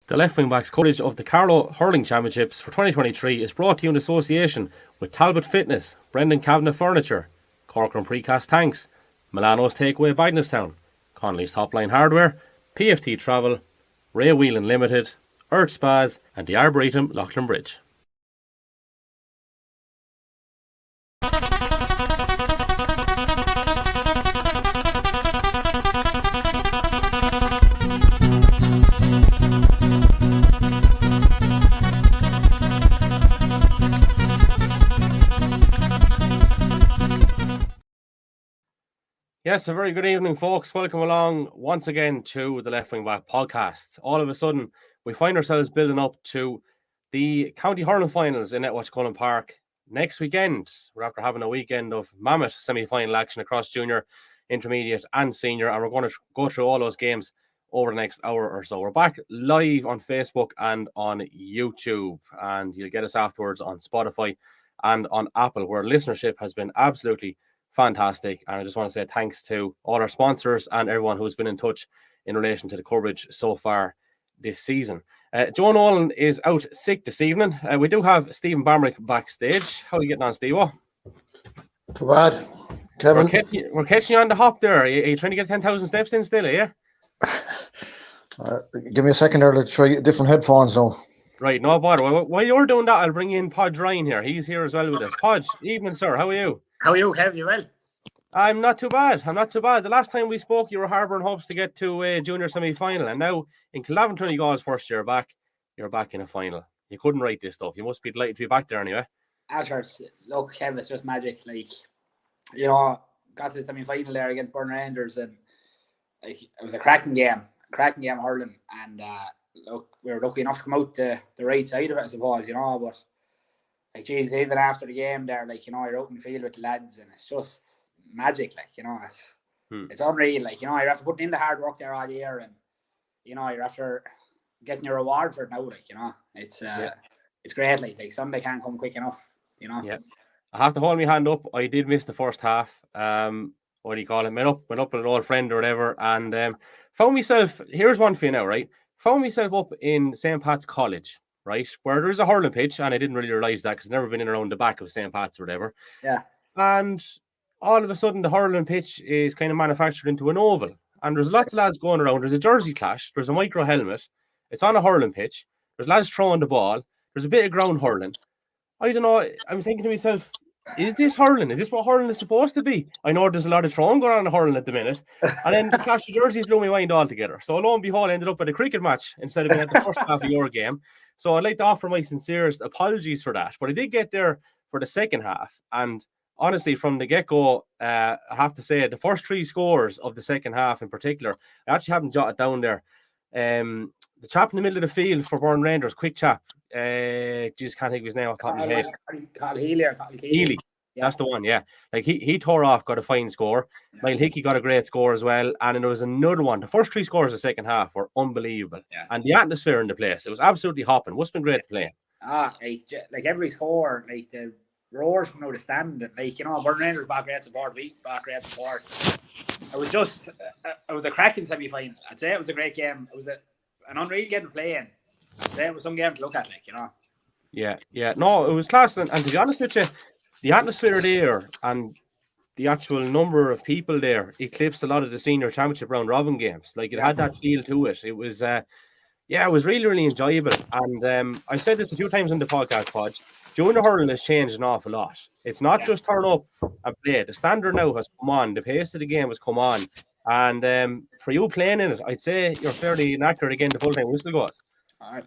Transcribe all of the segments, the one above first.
The left wing backs coverage of the Carlow Hurling Championships for 2023 is brought to you in association with Talbot Fitness, Brendan Cabinet Furniture, Corcoran Precast Tanks, Milano's Takeaway Bagnestown, Connolly's Topline Hardware, PFT Travel, Ray Whelan Limited, Earth Spas and the Arboretum Loughlin Bridge. Yes, a very good evening, folks. Welcome along once again to the Left Wing Back podcast. All of a sudden, we find ourselves building up to the County Hurling Finals in Cullen Park next weekend. We're after having a weekend of mammoth semi-final action across junior, intermediate and senior, and we're going to go through all those games over the next hour or so. We're back live on Facebook and on YouTube, and you'll get us afterwards on Spotify and on Apple, where listenership has been absolutely fantastic. And I just want to say thanks to all our sponsors and everyone who's been in touch in relation to the coverage so far this season. Joe Nolan is out sick this evening. We do have Stephen Barmerick backstage. How are you getting on, Steve? Too bad, Kevin. We're catching you on the hop there. Are you trying to get 10,000 steps in still, are you? Give me a second there. Let's try different headphones now. Right, no bother. While you're doing that, I'll bring in Podge Ryan here. He's here as well with us. Podge, evening, sir. How are you? How are you, Kev? You well? I'm not too bad. The last time we spoke, you were harbouring hopes to get to a junior semi-final, and now in Kildavin, you guys first year back, you're back in a final. You couldn't write this stuff. You must be delighted to be back there anyway. Look, Kev, it's just magic. Got to the semi-final there against Burn Rangers, and it was a cracking game hurling, and we were lucky enough to come out the right side of it, I suppose, but even after the game there, you're out in the field with the lads, and it's just magic, it's unreal, you have to put in the hard work there all year, and you're after getting your reward for it now, it's great, Sunday can't come quick enough, Yeah, I have to hold my hand up. I did miss the first half. What do you call it? Went up with an old friend or whatever, and found myself. Here's one for you now, right? Found myself up in St Pat's College, right, where there's a hurling pitch, and I didn't really realise that because I've never been in around the back of St Pat's or whatever. Yeah. And all of a sudden, the hurling pitch is kind of manufactured into an oval, and there's lots of lads going around. There's a jersey clash. There's a micro helmet. It's on a hurling pitch. There's lads throwing the ball. There's a bit of ground hurling. I don't know. I'm thinking to myself, is this hurling? Is this what hurling is supposed to be? I know there's a lot of throwing going on in hurling at the minute. And then the clash of jerseys blew my mind altogether. So lo and behold, I ended up at a cricket match instead of being at the first half of your game. So I'd like to offer my sincerest apologies for that. But I did get there for the second half. And honestly, from the get-go, I have to say the first three scores of the second half in particular, I actually haven't jotted down there. The chap in the middle of the field for Burn Rangers, quick chap. Just can't think of his name off the top of my head. Healy. Yeah. That's the one, yeah. He tore off, got a fine score. Yeah. Niall Hickey got a great score as well. And then there was another one. The first three scores of the second half were unbelievable. Yeah. And the atmosphere in the place, it was absolutely hopping. Must have been great to play. Every score, the roars from out the stand, Burn Rangers back great support, we back great support. It was a cracking semi-final. I'd say it was a great game. It was an unreal game to play in. I'd say it was some game to look at, Yeah. No, it was class. And to be honest with you, the atmosphere there and the actual number of people there eclipsed a lot of the senior championship round robin games. It had that feel to it. It was, it was really, really enjoyable. And I said this a few times on the podcast, Podge. Junior hurling has changed an awful lot. It's not just turn up and play. The standard now has come on. The pace of the game has come on. And for you playing in it, I'd say you're fairly knackered again the full-time whistle goes. All right.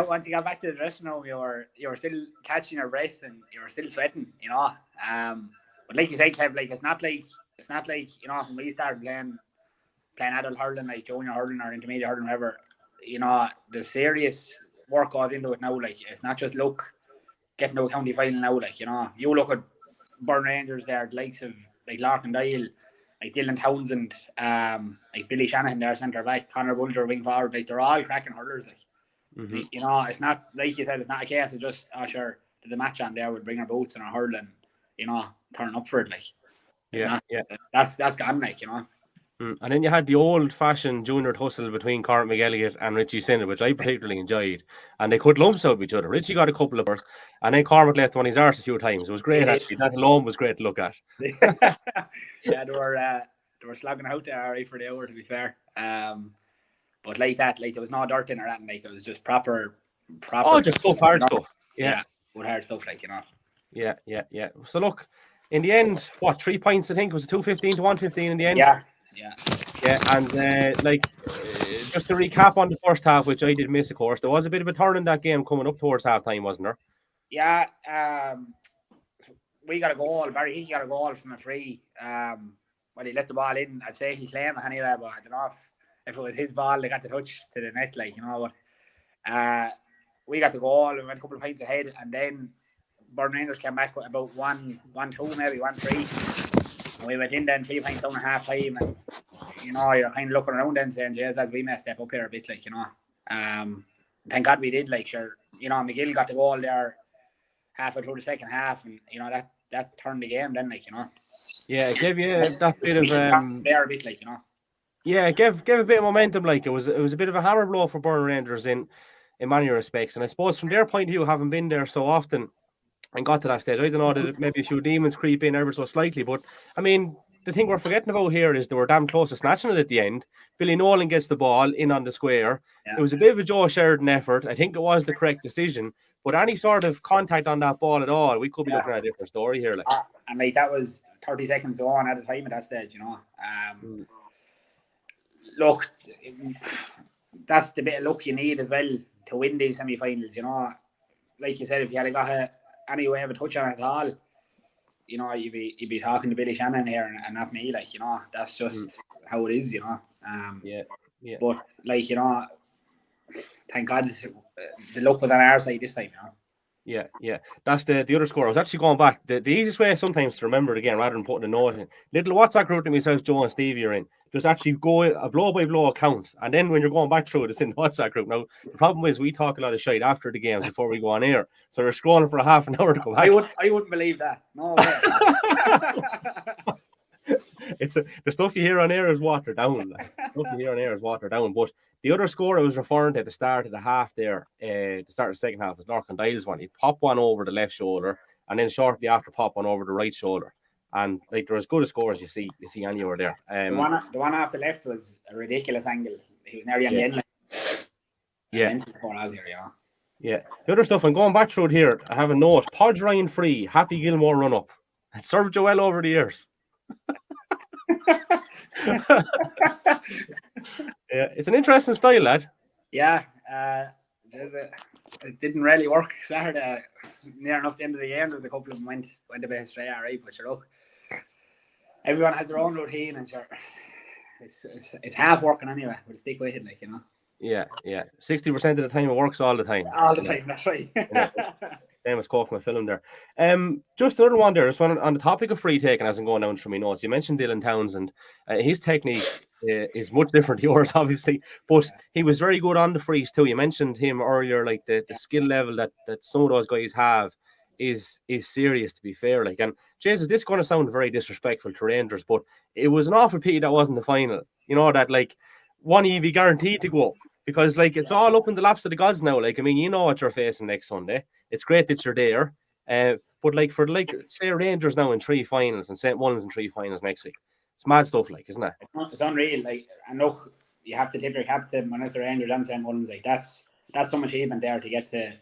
Once you got back to the dressing room, you were still catching your breath and you were still sweating, But like you said, Kev, it's not like when we started playing adult hurling, like junior hurling or intermediate hurling, whatever. The serious work goes into it now. It's not just getting to a county final now. You look at Burn Rangers there, the likes of Larkin Dial, Dylan Townsend, Billy Shanahan there, centre back, Conor Bulger, wing forward. They're all cracking hurlers. Mm-hmm. It's not like you said. It's not a case of just sure the match on there. We'll bring our boots and our hurling, turn up for it. That's gone. And then you had the old-fashioned junior tussle between Cormac McElligott and Richie Sinnott, which I particularly enjoyed. And they cut lumps out of each other. Richie got a couple of bursts, and then Cormac left on his arse a few times. It was great, actually. That alone was great to look at. Yeah, they were slugging out there alright for the hour, to be fair. But like that, like there was no dirt in or anything. Like it was just proper. Oh, just tough, hard stuff. Yeah, good hard stuff, like, you know. Yeah. So look, in the end, what, 3 points? I think was it 215 to 115 in the end. Yeah. And just to recap on the first half, which I did miss, of course, there was a bit of a turn in that game coming up towards halftime, wasn't there? Yeah. We got a goal. Barry Hickey got a goal from a free. Well, he let the ball in. I'd say he's claimed it anyway, but I don't know if it was his ball. They got the touch to the net, like, you know. But we got the goal. We went a couple of points ahead, and then Burn Rangers came back with about 1-2, maybe 1-3. And we went in then 3 points down at half time, and you know, you're kind of looking around then saying, "Jeez, lads, we may step up here a bit," like, you know. Thank God we did. Like, sure, you know, McGill got the goal there halfway through the second half, and you know that turned the game then, like, you know. Yeah, it gave you that bit of there a bit, like, you know. Yeah, it gave a bit of momentum. Like it was a bit of a hammer blow for Burn Rangers in many respects, and I suppose from their point of view, having been there so often and got to that stage, I don't know that maybe a few demons creep in ever so slightly, but I mean, the thing we're forgetting about here is they were damn close to snatching it at the end. Billy Nolan gets the ball in on the square. Yeah. It was a bit of a Joe Sheridan effort. I think it was the correct decision, but any sort of contact on that ball at all, we could be looking at a different story here. Like, and like that was 30 seconds on at a time at that stage, you know. Look, that's the bit of luck you need as well to win these semi-finals, you know. Like you said, if you had got any way of a touch on it at all, you know, you'd be talking to Billy Shannon here and not me, like, you know. That's just how it is, you know. Yeah. But, like, you know, thank God the luck was on our side this time, you know. Yeah. That's the other score. I was actually going back. The easiest way sometimes to remember it again, rather than putting a note in. Little WhatsApp group that myself, Joe and Stevie are in. Just actually go a blow-by-blow account. And then when you're going back through it, it's in the WhatsApp group. Now, the problem is we talk a lot of shite after the games before we go on air. So we're scrolling for a half an hour to go back. I wouldn't believe that. No way. The stuff you hear on air is watered down. But the other score I was referring to at the start of the half there, the start of the second half, was Lorcan Dial's one. He popped one over the left shoulder, and then shortly after popped one over the right shoulder. And like, they're as good a score as you see anywhere there. The one off the left was a ridiculous angle. He was nearly on the end line. Yeah. The other stuff, I'm going back through it here. I have a note. Podge Ryan free, Happy Gilmore run up. It served you well over the years. Yeah, it's an interesting style, lad. Yeah, it didn't really work Saturday. Near enough the end of the game, there was a couple of them went a bit astray, alright, but sure, look, everyone has their own routine, and sure, it's half working anyway. We'll stick with it, like, you know. Yeah. 60% of the time it works all the time. All the time, that's right. Famous quote from a film there. Just another one there. Just one on the topic of free taking, as I'm going down through my notes. You mentioned Dylan Townsend. His technique is much different to yours, obviously, but he was very good on the frees too. You mentioned him earlier, like the skill level that some of those guys have is serious, to be fair. Like, and Jesus, this is going to sound very disrespectful to Rangers, but it was an awful pity that wasn't the final. You know, that like one you'd be guaranteed to go up, because like it's all up in the laps of the gods now. Like, I mean, you know what you're facing next Sunday. It's great that you're there, but like for say Rangers now in 3 finals and St Mullins in 3 finals next week, it's mad stuff, like, isn't it? It's unreal. Like, and look, you have to tip your cap to when it's the Rangers and St Mullins. Like, that's some achievement there to get to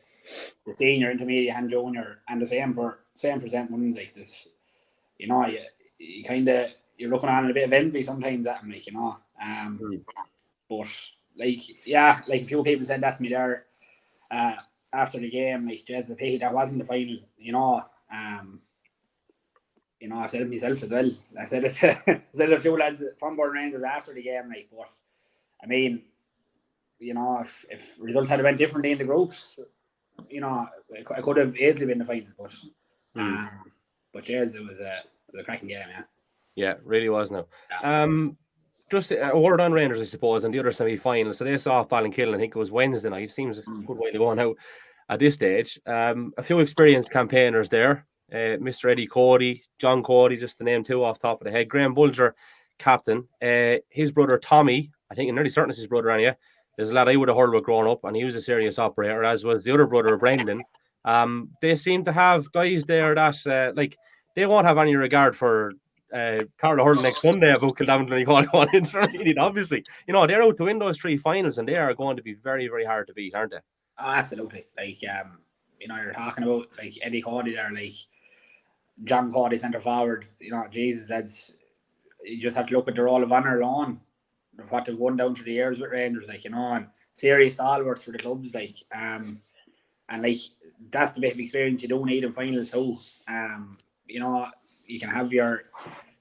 the senior, intermediate, and junior, and the same for St Mullins. Like this, you know, you kind of you're looking on a bit of envy sometimes at them, like, you know. But like, yeah, like a few people said that to me there. After the game, like, the pity that wasn't the final, you know. You know, I said it myself as well. I said it to a few lads from Burn Rangers after the game, like, but I mean, you know, if results had went differently in the groups, you know, I could have easily been the final, but yes, it was a cracking game, yeah. Yeah, it really was now. Yeah. Just a word on Rangers, I suppose, and the other semi-final. So they saw off Ballinkill, I think it was Wednesday night. Seems a good way to go now at this stage. A few experienced campaigners there. Mr. Eddie Cody, John Cody, just to name 2 off the top of the head. Graham Bulger captain. His brother Tommy, I think, I'm nearly certain it's his brother, anyway. There's a lad I would have heard about growing up, and he was a serious operator, as was the other brother, Brendan. They seem to have guys there that, like, they won't have any regard for Carlow Hurling next Sunday about Kildavin Clonegal going intermediate, obviously. You know, they're out to win those 3 finals, and they are going to be very, very hard to beat, aren't they? Oh, absolutely. Like, you know, you're talking about, like, Eddie Cody there, like, John Cody, centre forward. You know, Jesus, lads, you just have to look at the Roll of Honour alone, what they've won down through the years with Rangers, like, you know, and serious stalwarts for the clubs, like, and, like, that's the bit of experience you don't need in finals. So, you know, you can have your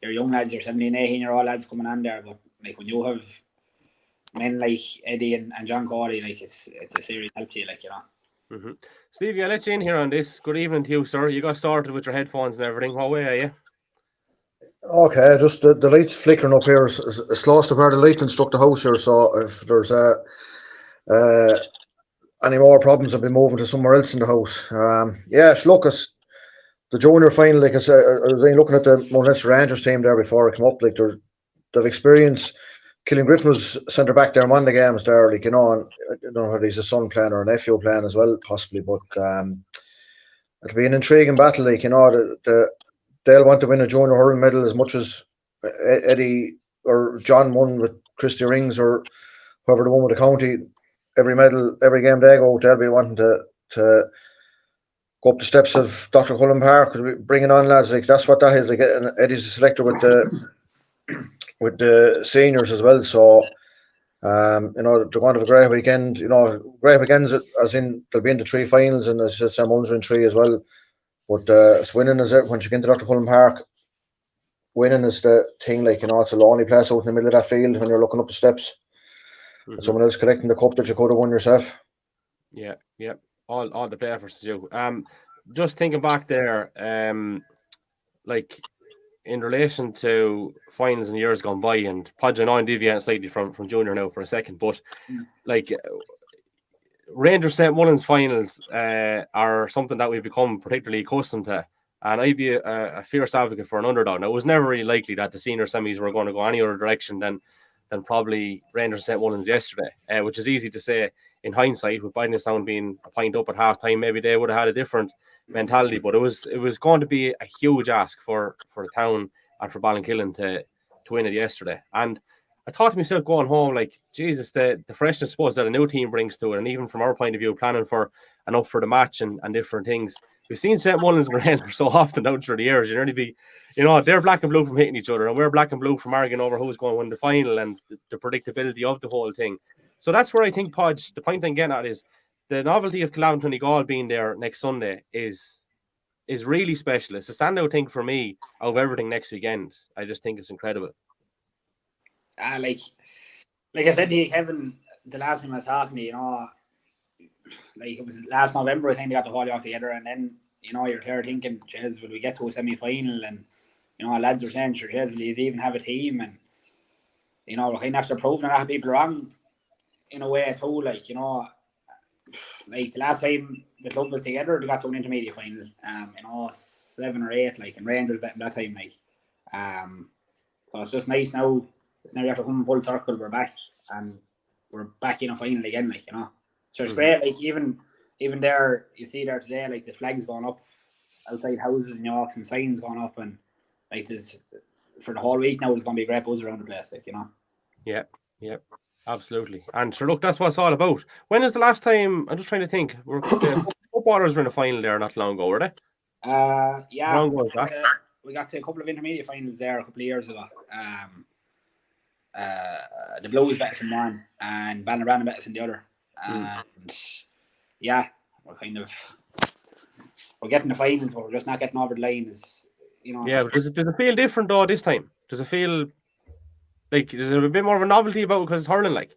young lads, your 17, 18-year-old lads coming on there, but, like, when you have men like Eddie and John Cody, like, it's a serious help to you, like, you know. Mm-hmm. Stevie, I'll let you in here on this. Good evening to you, sir. You got started with your headphones and everything. What way are you? Okay, just the lights flickering up here is close to where the lighting struck the house here. So if there's any more problems, I'll be moving to somewhere else in the house. Yeah, look, it's the junior final. Like I said, I was looking at the Mullins Rangers team there before I come up. Like they've experienced. Killian Griffin was centre back there in one of the games there. Like, you know, and I don't know whether he's a son playing or a nephew playing as well, possibly. But it'll be an intriguing battle. Like, you know, they'll want to win a junior hurling medal as much as Eddie or John won with Christy Rings or whoever the one with the county. Every medal, every game they go, they'll be wanting to go up the steps of Dr. Cullen Park, bringing on lads. Like, that's what that is. Like, and Eddie's the selector with the seniors as well. So, you know, they're going to have a great weekend. You know, great weekends as in they'll be in the 3 finals, and as St Mullins in 3 as well. But it's winning is it. Once you get into Dr. Cullen Park, winning is the thing. Like, you know, it's a lonely place out in the middle of that field when you're looking up the steps. And someone else collecting the cup that you could have won yourself. Yeah. All the play efforts to do. Just thinking back there, like in relation to finals in years gone by, and Podge and I deviating slightly from junior now for a second, but like Rangers St Mullins finals are something that we've become particularly accustomed to. And I'd be a fierce advocate for an underdog. Now, it was never really likely that the senior semis were going to go any other direction than probably Rangers St Mullins yesterday, which is easy to say in hindsight. With Bidnestown being a point up at half time, maybe they would have had a different mentality. But it was going to be a huge ask for the town and for Ballinkillen to win it yesterday. And I thought to myself going home, like, Jesus, the freshness, I suppose, that a new team brings to it, and even from our point of view, planning for and up for the match and different things. We've seen St Mullins and Rangers so often down through the years. You nearly be, you know, they're black and blue from hitting each other, and we're black and blue from arguing over who's going to win the final and the predictability of the whole thing. So that's where I think, Podge, the point I'm getting at is the novelty of Kildavin Clonegal being there next Sunday is really special. It's a standout thing for me out of everything next weekend. I just think it's incredible. Like I said to you, Kevin, the last time I was talking to you, you know, like it was last November, I think they got the whole off together, and then, you know, you're there thinking, Jez, will we get to a semi-final? And, you know, lads are saying, sure, Jez, will you even have a team? And, you know, we're kind of after proving a lot of people wrong in a way too. Like, you know, like the last time the club was together, they got to an intermediate final, you know, 7 or 8, like, and Rangers that time, like. So it's just nice now. It's now after coming full circle, we're back, and we're back in a final again, like, you know. So it's great, like, even there, you see there today, like, the flags going up outside houses in Yorks and signs going up, and, like, there's, for the whole week now, there's going to be a great buzz around the place, like, you know. Yeah, absolutely. And sure, look, that's what it's all about. When is the last time, I'm just trying to think, footballers were in a final there not long ago, were they? Yeah, How long was that? We got to a couple of intermediate finals there a couple of years ago. The Blues better than one, and Ballinrana better than the other. And yeah, we're getting the finals, but we're just not getting over the line. Is, you know. Yeah, but does it feel different though this time? Does it feel like there's a bit more of a novelty about it because it's hurling, like?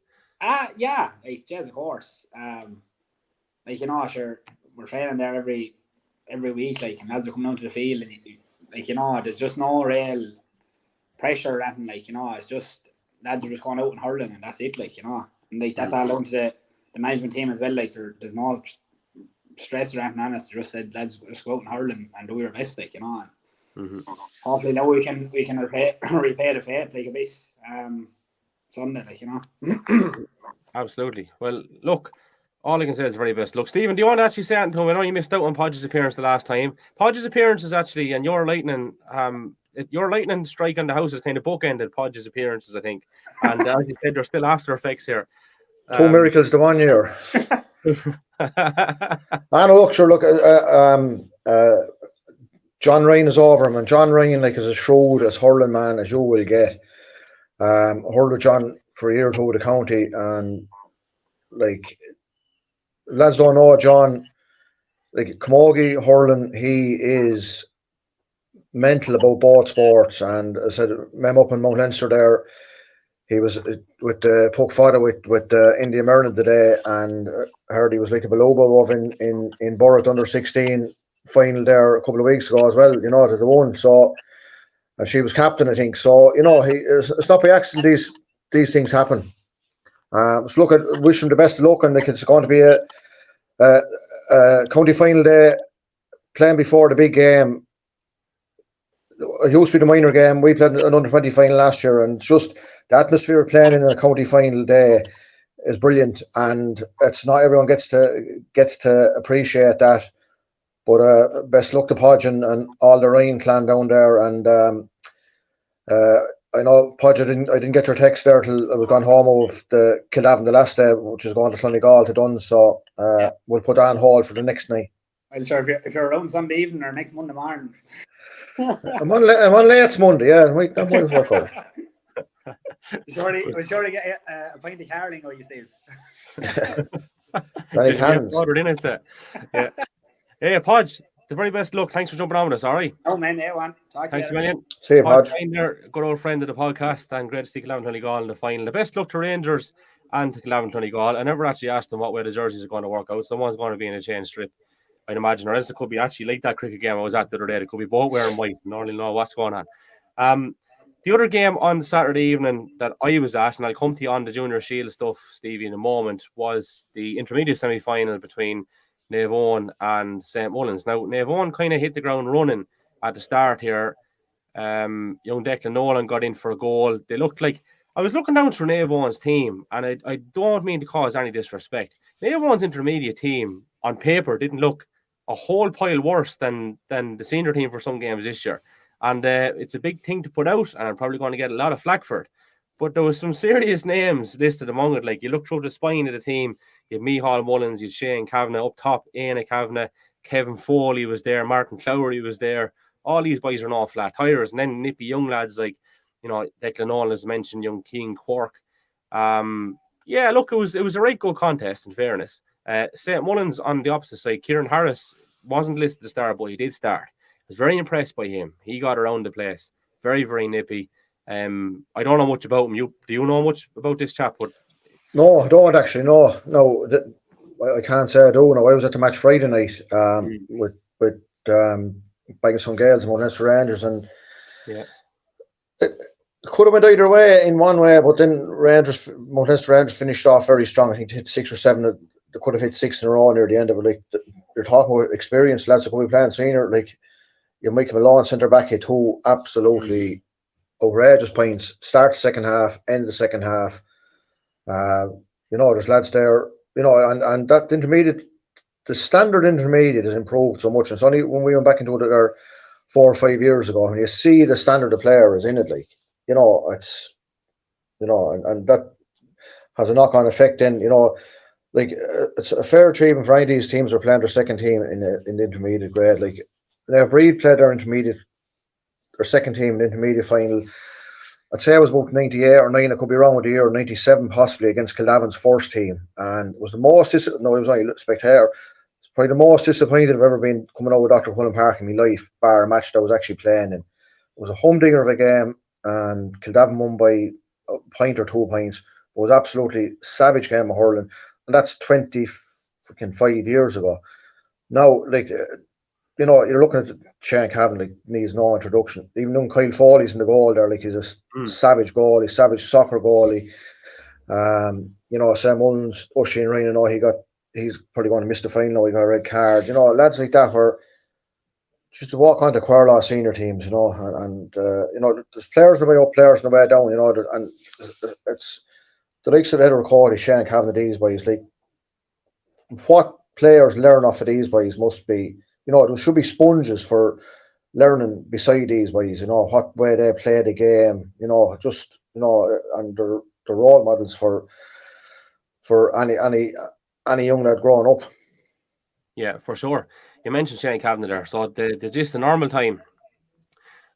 Yeah, like, Jez, of course. Like, you know, sure, we're training there every week, like, and lads are coming out to the field, and, like, you know, there's just no real pressure or anything, like, you know. It's just lads are just going out and hurling, and that's it, like, you know. And, like, that's all down to the management team as well. Like, there's no stress or anything on us. They just said, lads, just go out and hurl and do your best, like, you know. hopefully now we can repay the faith like a bit Sunday, like, you know. Absolutely. Well, look, all I can say is very best. Look, Stephen, do you want to actually say anything to him? I know you missed out on Podge's appearance the last time. Podge's appearance is actually, and your lightning strike on the house is kind of bookended Podge's appearances, I think. And as you said, there's still after effects here. 2 miracles the 1 year. Look, John Ryan is over him, and John Ryan, like, is as shrewd as hurling man as you will get. Hurled with John for a year or two with the county, and like, lads don't know John, like, Camogie hurling, he is mental about both sports. And I said, met him up in Mount Leinster there. He was with the Puck Fada with India Maryland today, and heard he was like a below above in Burret under 16 final there a couple of weeks ago as well, you know, to the one. So, and she was captain, I think. So, you know, it's not by accident these things happen. So look, I wish him the best of luck, and like, it's going to be a county final day, playing before the big game. It used to be the minor game. We played an under-20 final last year, and just the atmosphere of playing in a county final day is brilliant, and it's not everyone gets to appreciate that. But best luck to Podge and all the Ryan clan down there. And I know, Podge, I didn't get your text there till I was gone home of the Kildavin the last day, which is going to Clonegal to done. So we'll put on hold for the next night. Well, sure, if you're around Sunday evening or next Monday morning. I'm on late Monday, yeah. That might work out. We're sure to get a pint of carling, or you, Steve. Right hands. Yeah. Hey, Podge, the very best luck. Thanks for jumping on with us, all right? Oh, man, yeah, one. Thanks a million. See you, Podge. Good old friend of the podcast, and great to see Kildavin Clonegal in the final. The best luck to Rangers and to Kildavin Clonegal. I never actually asked them what way the jerseys are going to work out. Someone's going to be in a chain strip, I'd imagine, or else it could be actually like that cricket game I was at the other day. It could be both wearing white. I don't really know what's going on. The other game on Saturday evening that I was at, and I'll come to you on the Junior Shield stuff, Stevie, in a moment, was the intermediate semi-final between Navan and St Mullins. Now, Navan kind of hit the ground running at the start here. Young Declan Nolan got in for a goal. They looked like, I was looking down through Navan's team, and I don't mean to cause any disrespect. Navan's intermediate team on paper didn't look a whole pile worse than the senior team for some games this year. And it's a big thing to put out, and I'm probably going to get a lot of flack for it. But there was some serious names listed among it. Like, you look through the spine of the team, you had Micheál Mullins, you had Shane Kavanagh up top, Aina Kavanagh, Kevin Foley was there, Martin Clowry was there. All these boys are not flat tires. And then nippy young lads like, you know, Declan Nolan has mentioned, young King Quirk. Yeah, look, it was a right good contest, in fairness. St Mullins on the opposite side, Kieran Harris wasn't listed to start, but he did start. I was very impressed by him. He got around the place. Very, very nippy. I don't know much about him. Do you know much about this chap? But no, I don't actually. No, I can't say I do. No, I was at the match Friday night with Baggins Gales and Mount Leinster Rangers, and yeah, it could have went either way in one way, but then Mount Leinster Rangers finished off very strong. I think they hit 6 or 7. They could have hit 6 in a row near the end of it. Like, you're talking about experienced lads that could be playing senior. Like, you Michael Malone centre back hit 2 absolutely outrageous points. Start the second half, end the second half. You know, there's lads there, you know, and that intermediate, the standard intermediate has improved so much. It's only when we went back into it there 4 or 5 years ago, and you see the standard of player is in it, like, you know, it's, you know, and that has a knock-on effect then, you know, like, it's a fair achievement for any of these teams who are playing their second team in the intermediate grade. Like, now, Breed played their second team in the intermediate final. I'd say it was about 98 or 9, I could be wrong with the year, 97 possibly, against Kildavin's first team. And it was the most, no, it was only a spectator. It's probably the most disappointed I've ever been coming out with Dr. Cullen Park in my life, bar a match that I was actually playing in. It was a humdinger of a game, and Kildavin won by a point or 2 points. It was absolutely savage game of hurling. And that's 25 years ago. Now, like, you know, you're looking at Shane Kavanagh, like, needs no introduction. Even though Kyle Foley's in the goal there, like, he's a savage goalie, savage soccer goalie. You know, St Mullins, Oisin Ryan, you know, he's probably going to miss the final. He got a red card. You know, lads like that where just to walk onto Carlaw senior teams, and there's players on the way up, players on the way down, and it's the likes of Edward Cody, Shane Cavan, these boys, like what players learn off of these boys must be, there should be sponges for learning beside these boys, what way they play the game, and they're role models for any young lad growing up. Yeah, for sure. You mentioned Shane Cavan there. So the normal time,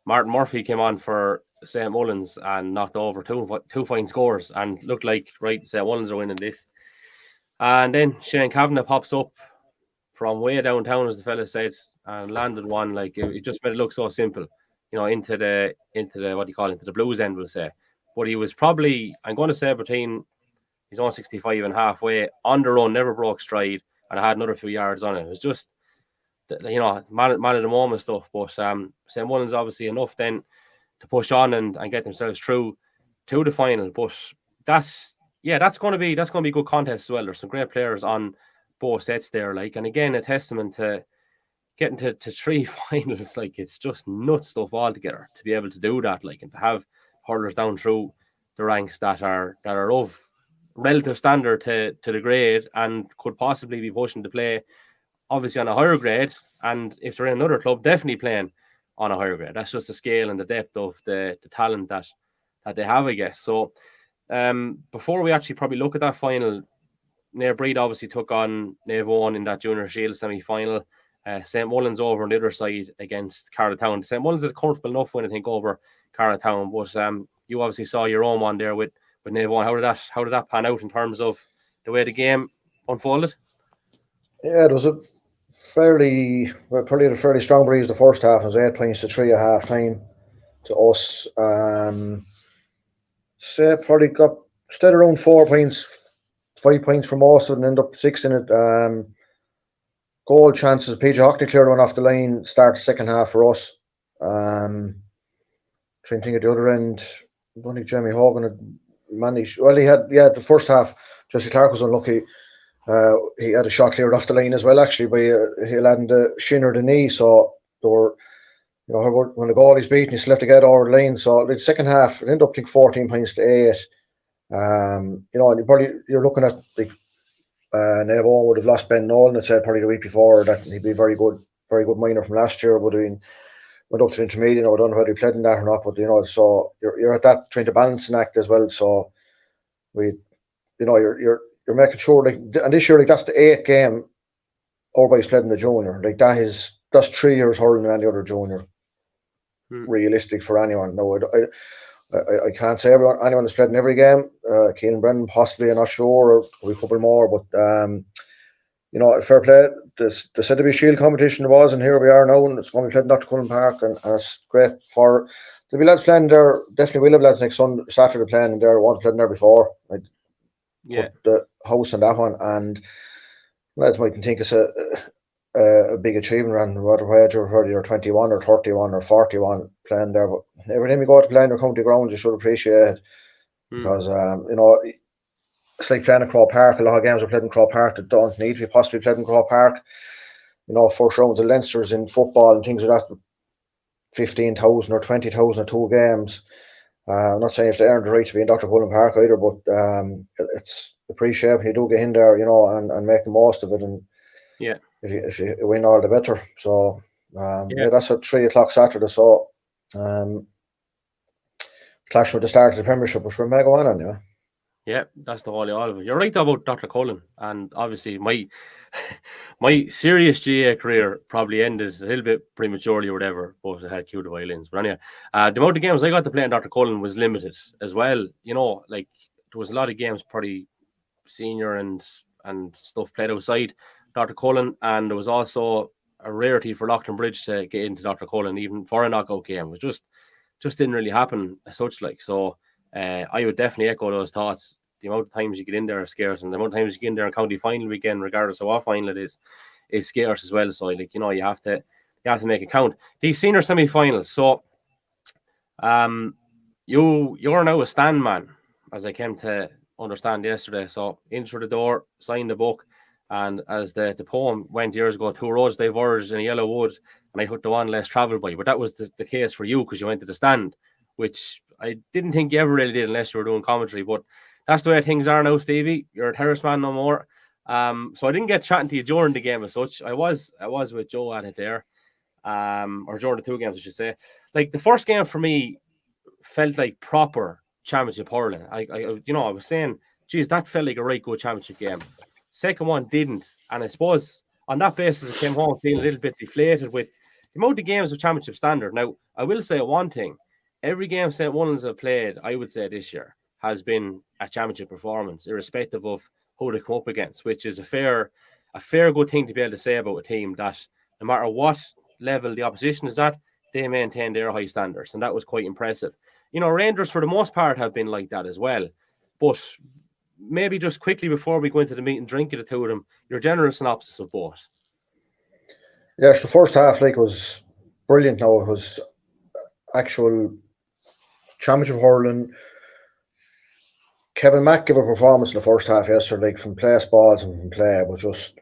Martin Murphy came on for St Mullins and knocked over two fine scores and looked like, right, St Mullins are winning this. And then Shane Cavan pops up from way downtown, as the fella said, and landed one. Like it just made it look so simple, into the what do you call it, into the Blues end, we'll say. But he was probably, I'm going to say, between his own 65 and halfway on the run, never broke stride, and I had another few yards on it. It was just, man of the moment stuff. But St Mullins obviously enough then to push on and get themselves through to the final. But that's going to be a good contest as well. There's some great players on both sets there, like, and again a testament to getting to 3 finals. Like, it's just nuts stuff altogether to be able to do that, like, and to have hurlers down through the ranks that are of relative standard to the grade and could possibly be pushing to play obviously on a higher grade, and if they're in another club, definitely playing on a higher grade. That's just the scale and the depth of the talent that they have, I guess. So before we actually probably look at that final, Nair Breed obviously took on Naomh Eoin in that Junior Shield semi-final. St Mullins over on the other side against Carltown. St Mullins had a comfortable enough win, I think, over Carltown, but you obviously saw your own one there with Naomh Eoin. How did that pan out in terms of the way the game unfolded? Yeah, it was probably a fairly strong breeze the first half. It was 8 points to 3 at half time to us. So probably got stayed around 4 points, 5 points from us, and ended up 6 in it. Goal chances, PJ Hockney cleared one off the line, start the second half for us. Trying to think at the other end, I don't think Jamie Hogan had managed. Well, he had, the first half, Jesse Clark was unlucky. He had a shot cleared off the line as well, actually, by he landed the shin or the knee. So they were, when the goalie's beaten, he still have to get over the line. So the second half, it ended up, I think, 14 points to 8. And you're looking at like Naomh Eoin would have lost Ben Nolan, it said probably the week before that he'd be very good minor from last year. Would have been went up to the intermediate. I don't know whether he played in that or not, but so you're at that trying to balance an act as well. So you're making sure, like, and this year, like, that's the 8th game everybody's played in the junior. Like, that's 3 years hurling in any other junior. Realistic for anyone. No, I can't say anyone has played in every game. Keelan Brennan possibly, I'm not sure, or a couple more, but fair play. There said to be a shield competition, there was, and here we are now, and it's going to be played in Dr. Cullen Park, and it's great for there'll be lads playing there. Definitely will have lads next Saturday playing there. I want to play there before. Put the house on that one, and lads might think it's a big achievement, and whether you're 21 or 31 or 41 playing there, but every time you go to play in your county grounds, you should appreciate it, because it's like playing in Crow Park. A lot of games are played in Crow Park that don't need to be possibly played in Crow Park. First rounds of Leinsters in football and things like that, 15,000 or 20,000 or 2 games. I'm not saying if they earned the right to be in Dr. Cullen Park either, but it's appreciated when you do get in there, and make the most of it. And if you win, all the better. So that's at 3 o'clock Saturday. So clashing with the start of the Premiership, which we're mega on anyway. Yeah, that's the whole of it. You're right about Dr. Cullen, and obviously my serious GA career probably ended a little bit prematurely or whatever, but I had cue the violins. But anyway, the amount of games I got to play in Dr. Cullen was limited as well. Like, there was a lot of games probably senior and stuff played outside Dr. Cullen, and there was also a rarity for Loughlin Bridge to get into Dr. Cullen even for a knockout game, which just didn't really happen as such. Like, so I would definitely echo those thoughts. The amount of times you get in there is scarce, and the amount of times you get in there in county final weekend, regardless of what final it is scarce as well. So, like, you have to make it count. These senior semi-finals. So you're now a stand man, as I came to understand yesterday. So in through the door, sign the book. And as the poem went years ago, 2 roads diverged in a yellow wood, and I took the one less travelled by. But that was the case for you because you went to the stand, which I didn't think you ever really did unless you were doing commentary. But that's the way things are now, Stevie. You're a terrace man no more. So I didn't get chatting to you during the game as such. I was with Joe at it there, or during the 2 games, I should say. Like the first game for me felt like proper championship hurling. I was saying, geez, that felt like a right good championship game. Second one didn't, and I suppose on that basis, I came home feeling a little bit deflated with the amount of games of championship standard. Now, I will say one thing: every game St Mullins have played, I would say this year, has been a championship performance, irrespective of who they come up against, which is a fair good thing to be able to say about a team that no matter what level the opposition is at, they maintain their high standards, and that was quite impressive. Rangers for the most part have been like that as well, but maybe just quickly before we go into the meat and drink of the 2 of them, your general synopsis of both. Yes, the first half was brilliant. Now it was actual championship hurling. Kevin Mack gave a performance in the first half yesterday, from place balls and from play. It was just,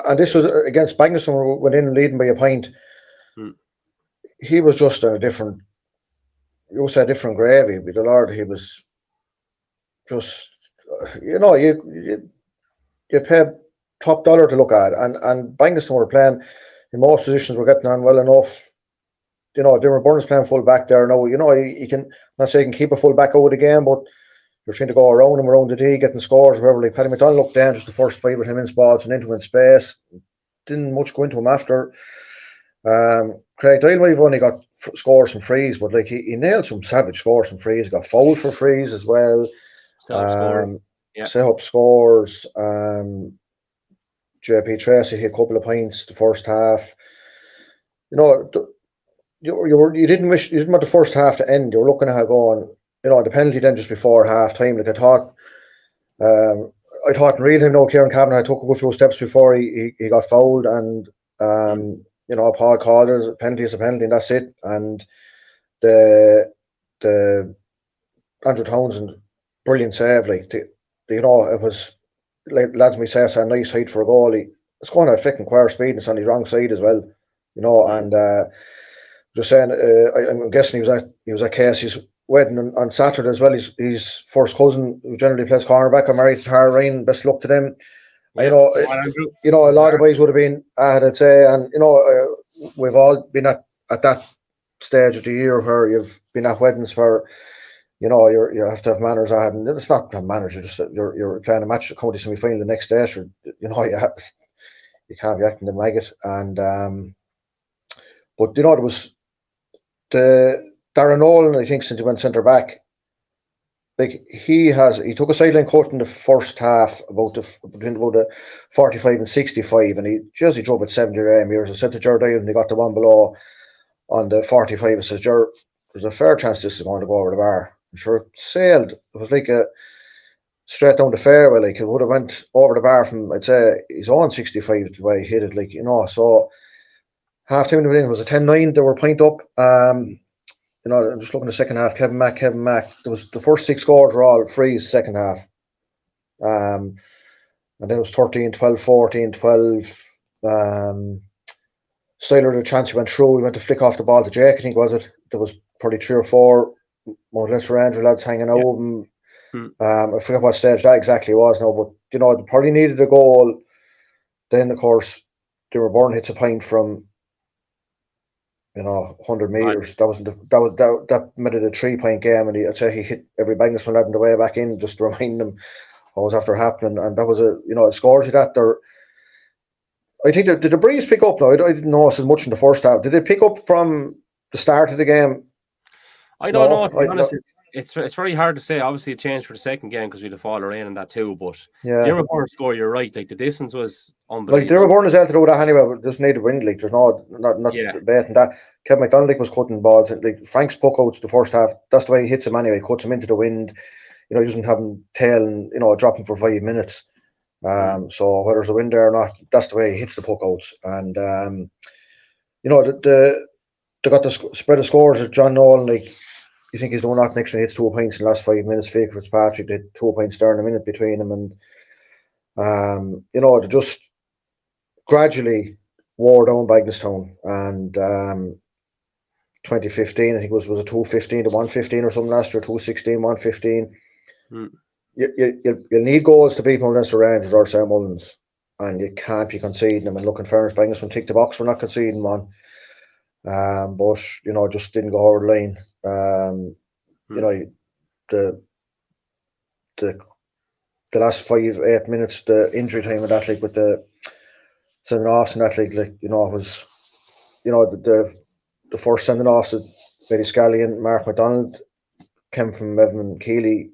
and this was against Bagneson, went in leading by a point. He was just a different, you say, different gravy. With the Lord, he was just, you pay top dollar to look at, and Bagneson were playing in most positions, were getting on well enough. Dermot Byrne's playing full back there now. You can, not say you can keep a full back out of the game, but you're trying to go around him, around the D, getting scores, wherever. Like Paddy McDonald looked dangerous the first 5 with him in spots and into him in space. Didn't much go into him after. Craig Doyle might have only got scores from frees, but like he nailed some savage scores from frees. He got fouled for frees as well. Set up scores. JP Tracy hit a couple of points the first half. You didn't want the first half to end. You were looking at it going, the penalty then just before half time. Like I thought in real time, Kieran Kavanagh took a few steps before he got fouled, and Paul called it. A penalty is a penalty, and that's it. And the Andrew Townsend, brilliant save. It was like lads may say, it's a nice height for a goalie. It's going at a flicking quarter speed, and it's on his wrong side as well. And just saying, I'm guessing he was at Casey's wedding on Saturday as well. His first cousin, who generally plays cornerback, are married to Tara Ryan. Best luck to them. Yeah, a lot of boys would have been at it, say, and we've all been at that stage of the year where you've been at weddings where you have to have manners. And it's not manners. You're playing a match, a county semi-final the next day. So, you can't be acting the maggot. And but there was the Darren Nolan, I think, since he went centre back. Like he took a sideline cut in the first half between about 45 and 65, and he drove it 70 or 80 meters. I said to Jared when he got the one below on the 45, I said, Jared, there's a fair chance this is going to go over the bar. I'm sure it sailed. It was like a straight down the fairway. Like it would have went over the bar from, I'd say, his own 65 the way he hit it. So half time was a 10-9. They were point up. I'm just looking at the second half. Kevin Mack. There was the first 6 scores were all frees second half. And then it was 13-12, 14-12. Styler, the chance he went through, he went to flick off the ball to Jake, I think, was it? There was probably 3 or 4 more or less Ranger lads hanging out of him. I forget what stage that exactly was now, but they probably needed a goal. Then of course Dermot Byrne hits a point from 100 meters. That made it a 3-point game, and I'd say he hit every Bagneson lad on the way back in just to remind them what was after happening. And that was it scores you that there. I think did the breeze pick up now? I didn't notice as much in the first half. Did it pick up from the start of the game? I don't know. To be honest, it's very hard to say. Obviously, it changed for the second game because we had a fall of rain and that too. But Dermot Byrne score, you're right. Like the distance was unbelievable. Like Dermot Byrne is able to do that anyway, but just need a wind. Like there's not debating that. Kevin McDonald was cutting balls. Like Frank's puck outs the first half. That's the way he hits him anyway. He cuts him into the wind. He doesn't have him tail and dropping for 5 minutes. So whether there's a wind there or not, that's the way he hits the puck outs. And they got the spread of scores of John Nolan. Like you think he's doing that next one, he hits 2 points in the last 5 minutes. Fake Fitzpatrick did 2 points there in a minute between them, and they just gradually wore down Bagnestown, and 2015, I think was it 215 to 115 or something last year, 216, 115. You need goals to beat Munster Rangers or St Mullins, and you can't be conceding them. And look, in fairness, Bagnestown ticked the box for not conceding one. But just didn't go over the line. The last 5-8 minutes, the injury time of that league with the sending offs in that league, it was the first sending offs that Betty Scally and Mark McDonald came from Evan Keeley.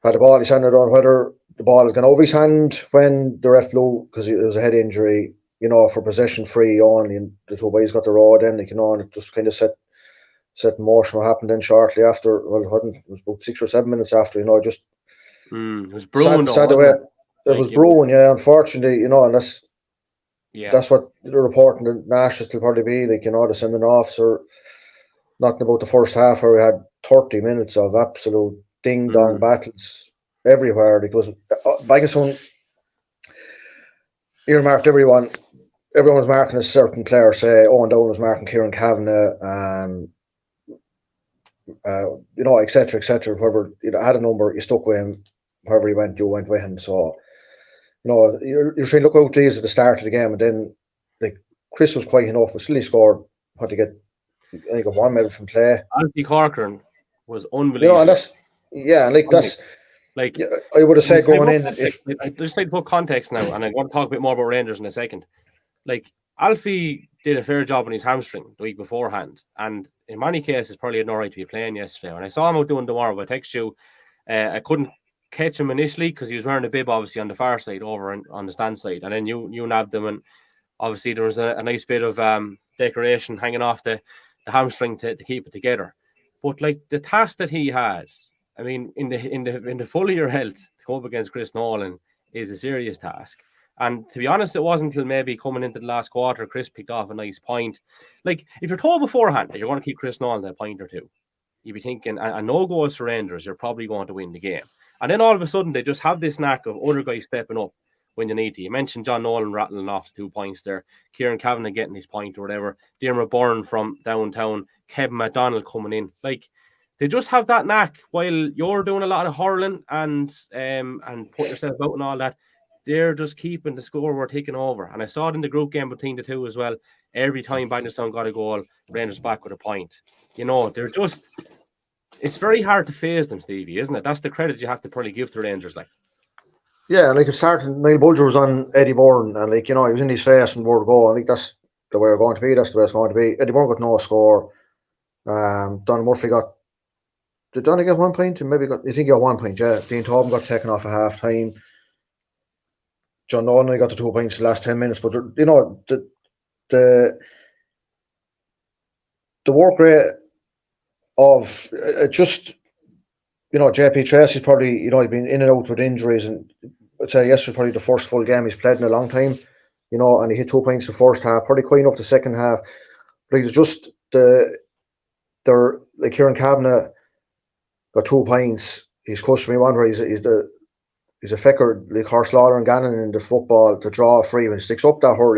Had the ball, he handed on whether the ball had gone over his hand when the ref blew because it was a head injury, for possession free only, and the two boys got the raw then, and it just kind of set in motion what happened then shortly after. Well, it was about 6 or 7 minutes after, just it was brewing. It was brewing, unfortunately, and that's what the reporting the Nationals will probably be, the sending offs or nothing about the first half where we had 30 minutes of absolute ding-dong battles everywhere. Because Bagnestown earmarked everyone was marking a certain player, say Owen Dolan was marking Kieran Kavanagh, etc. Whoever had a number, you stuck with him. Wherever he went, you went with him. So, you're trying to look out these at the start of the game, and then Chris was quiet enough, but still he scored. Had to get, I think, a 1 medal from play. Anthony Corcoran was unbelievable. And that's I would have said going in. I just like to put context now, and I want to talk a bit more about Rangers in a second. Alfie did a fair job on his hamstring the week beforehand, and in many cases probably had no right to be playing yesterday. When I saw him out doing tomorrow, I text you. I couldn't catch him initially because he was wearing a bib obviously on the far side over on the stand side, and then you nabbed him, and obviously there was a nice bit of decoration hanging off the hamstring to keep it together. But the task that he had, I mean, in the full of your health to go up against Chris Nolan is a serious task. And to be honest, it wasn't until maybe coming into the last quarter, Chris picked off a nice point. If you're told beforehand that you're going to keep Chris Nolan to a point or two, you'd be thinking, and no goals for Rangers, you're probably going to win the game. And then all of a sudden, they just have this knack of other guys stepping up when you need to. You mentioned John Nolan rattling off the 2 points there, Kieran Kavanagh getting his point or whatever, Diarmuid Byrne from downtown, Kevin McDonald coming in. They just have that knack while you're doing a lot of hurling and put yourself out and all that. They're just keeping the scoreboard ticking over. And I saw it in the group game between the two as well. Every time Bagnestown got a goal, Rangers back with a point. They're just... It's very hard to phase them, Stevie, isn't it? That's the credit you have to probably give to Rangers. Yeah, it started, Niall Bulger was on Eddie Byrne, and he was in his face and where to go. I think that's the way we're going to be. That's the way it's going to be. Eddie Byrne got no score. Don Murphy did Donny get 1 point? You think he got 1 point, yeah. Dean Tobin got taken off at half time. John Nolan got the 2 points in the last 10 minutes. But the work rate of just JP Tracy's probably he's been in and out with injuries, and I'd say yesterday probably the first full game he's played in a long time. And he hit 2 points the first half, probably quite enough the second half. But it's just Kieran Kavanagh got 2 points. He's coached me one where he's a fecker like Horse Lawler and Gannon in the football to draw a free when he sticks up that hurl.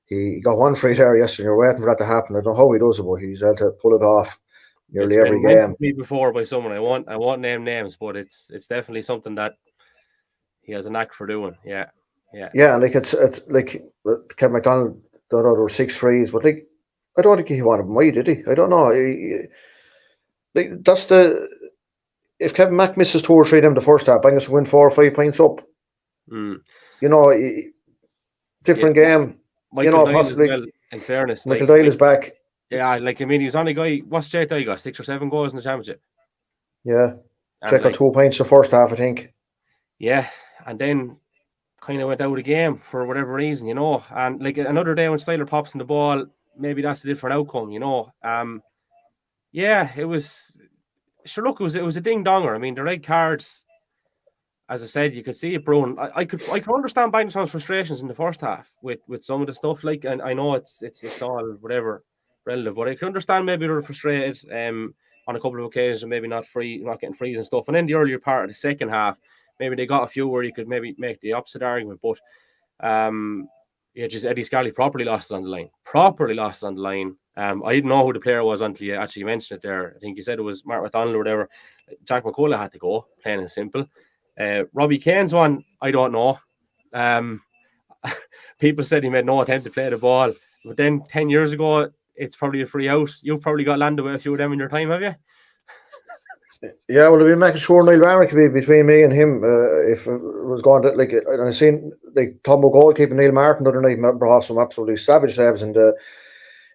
He got one free there yesterday. You're waiting for that to happen. I don't know how he does it, but he's able to pull it off nearly every game. Me before by someone. I won't name names, but it's definitely something that he has a knack for doing. Yeah. It's like Kevin McDonald. There were 6 frees, but I don't think he wanted them. Why did he? I don't know. That's if Kevin Mack misses 2 or 3 of them the first half, Bangers win 4 or 5 points up. Different game. Michael possibly. Well, in fairness, Michael Doyle is back. Yeah, he's only guy. What's Jake Doyle got? 6 or 7 goals in the championship. Yeah, Jake got 2 points the first half, I think. Yeah, and then kind of went out of the game for whatever reason, And another day when Styler pops in the ball, maybe that's a different outcome, Yeah, it was. Sure, look, it was a ding donger. I mean, the red cards, as I said, you could see it brewing. I could understand Bagnestown's frustrations in the first half with some of the stuff. And I know it's all whatever relative, but I could understand maybe they were frustrated on a couple of occasions, maybe not getting frees and stuff. And then the earlier part of the second half, maybe they got a few where you could maybe make the opposite argument. But Yeah, just Eddie Scully properly lost it on the line. I didn't know who the player was until you actually mentioned it there. I think you said it was Mark McDonald or whatever. Jack McCullough had to go, plain and simple. Robbie Kane's one, I don't know. People said he made no attempt to play the ball, but then 10 years ago, it's probably a free out. You've probably got landed with a few of them in your time, have you? Yeah, well, I've been making sure Niall Barron could be between me and him if it was going to, like, and I seen, like, Tom goalkeeper Neil Martin the other night brought off some absolutely savage saves in the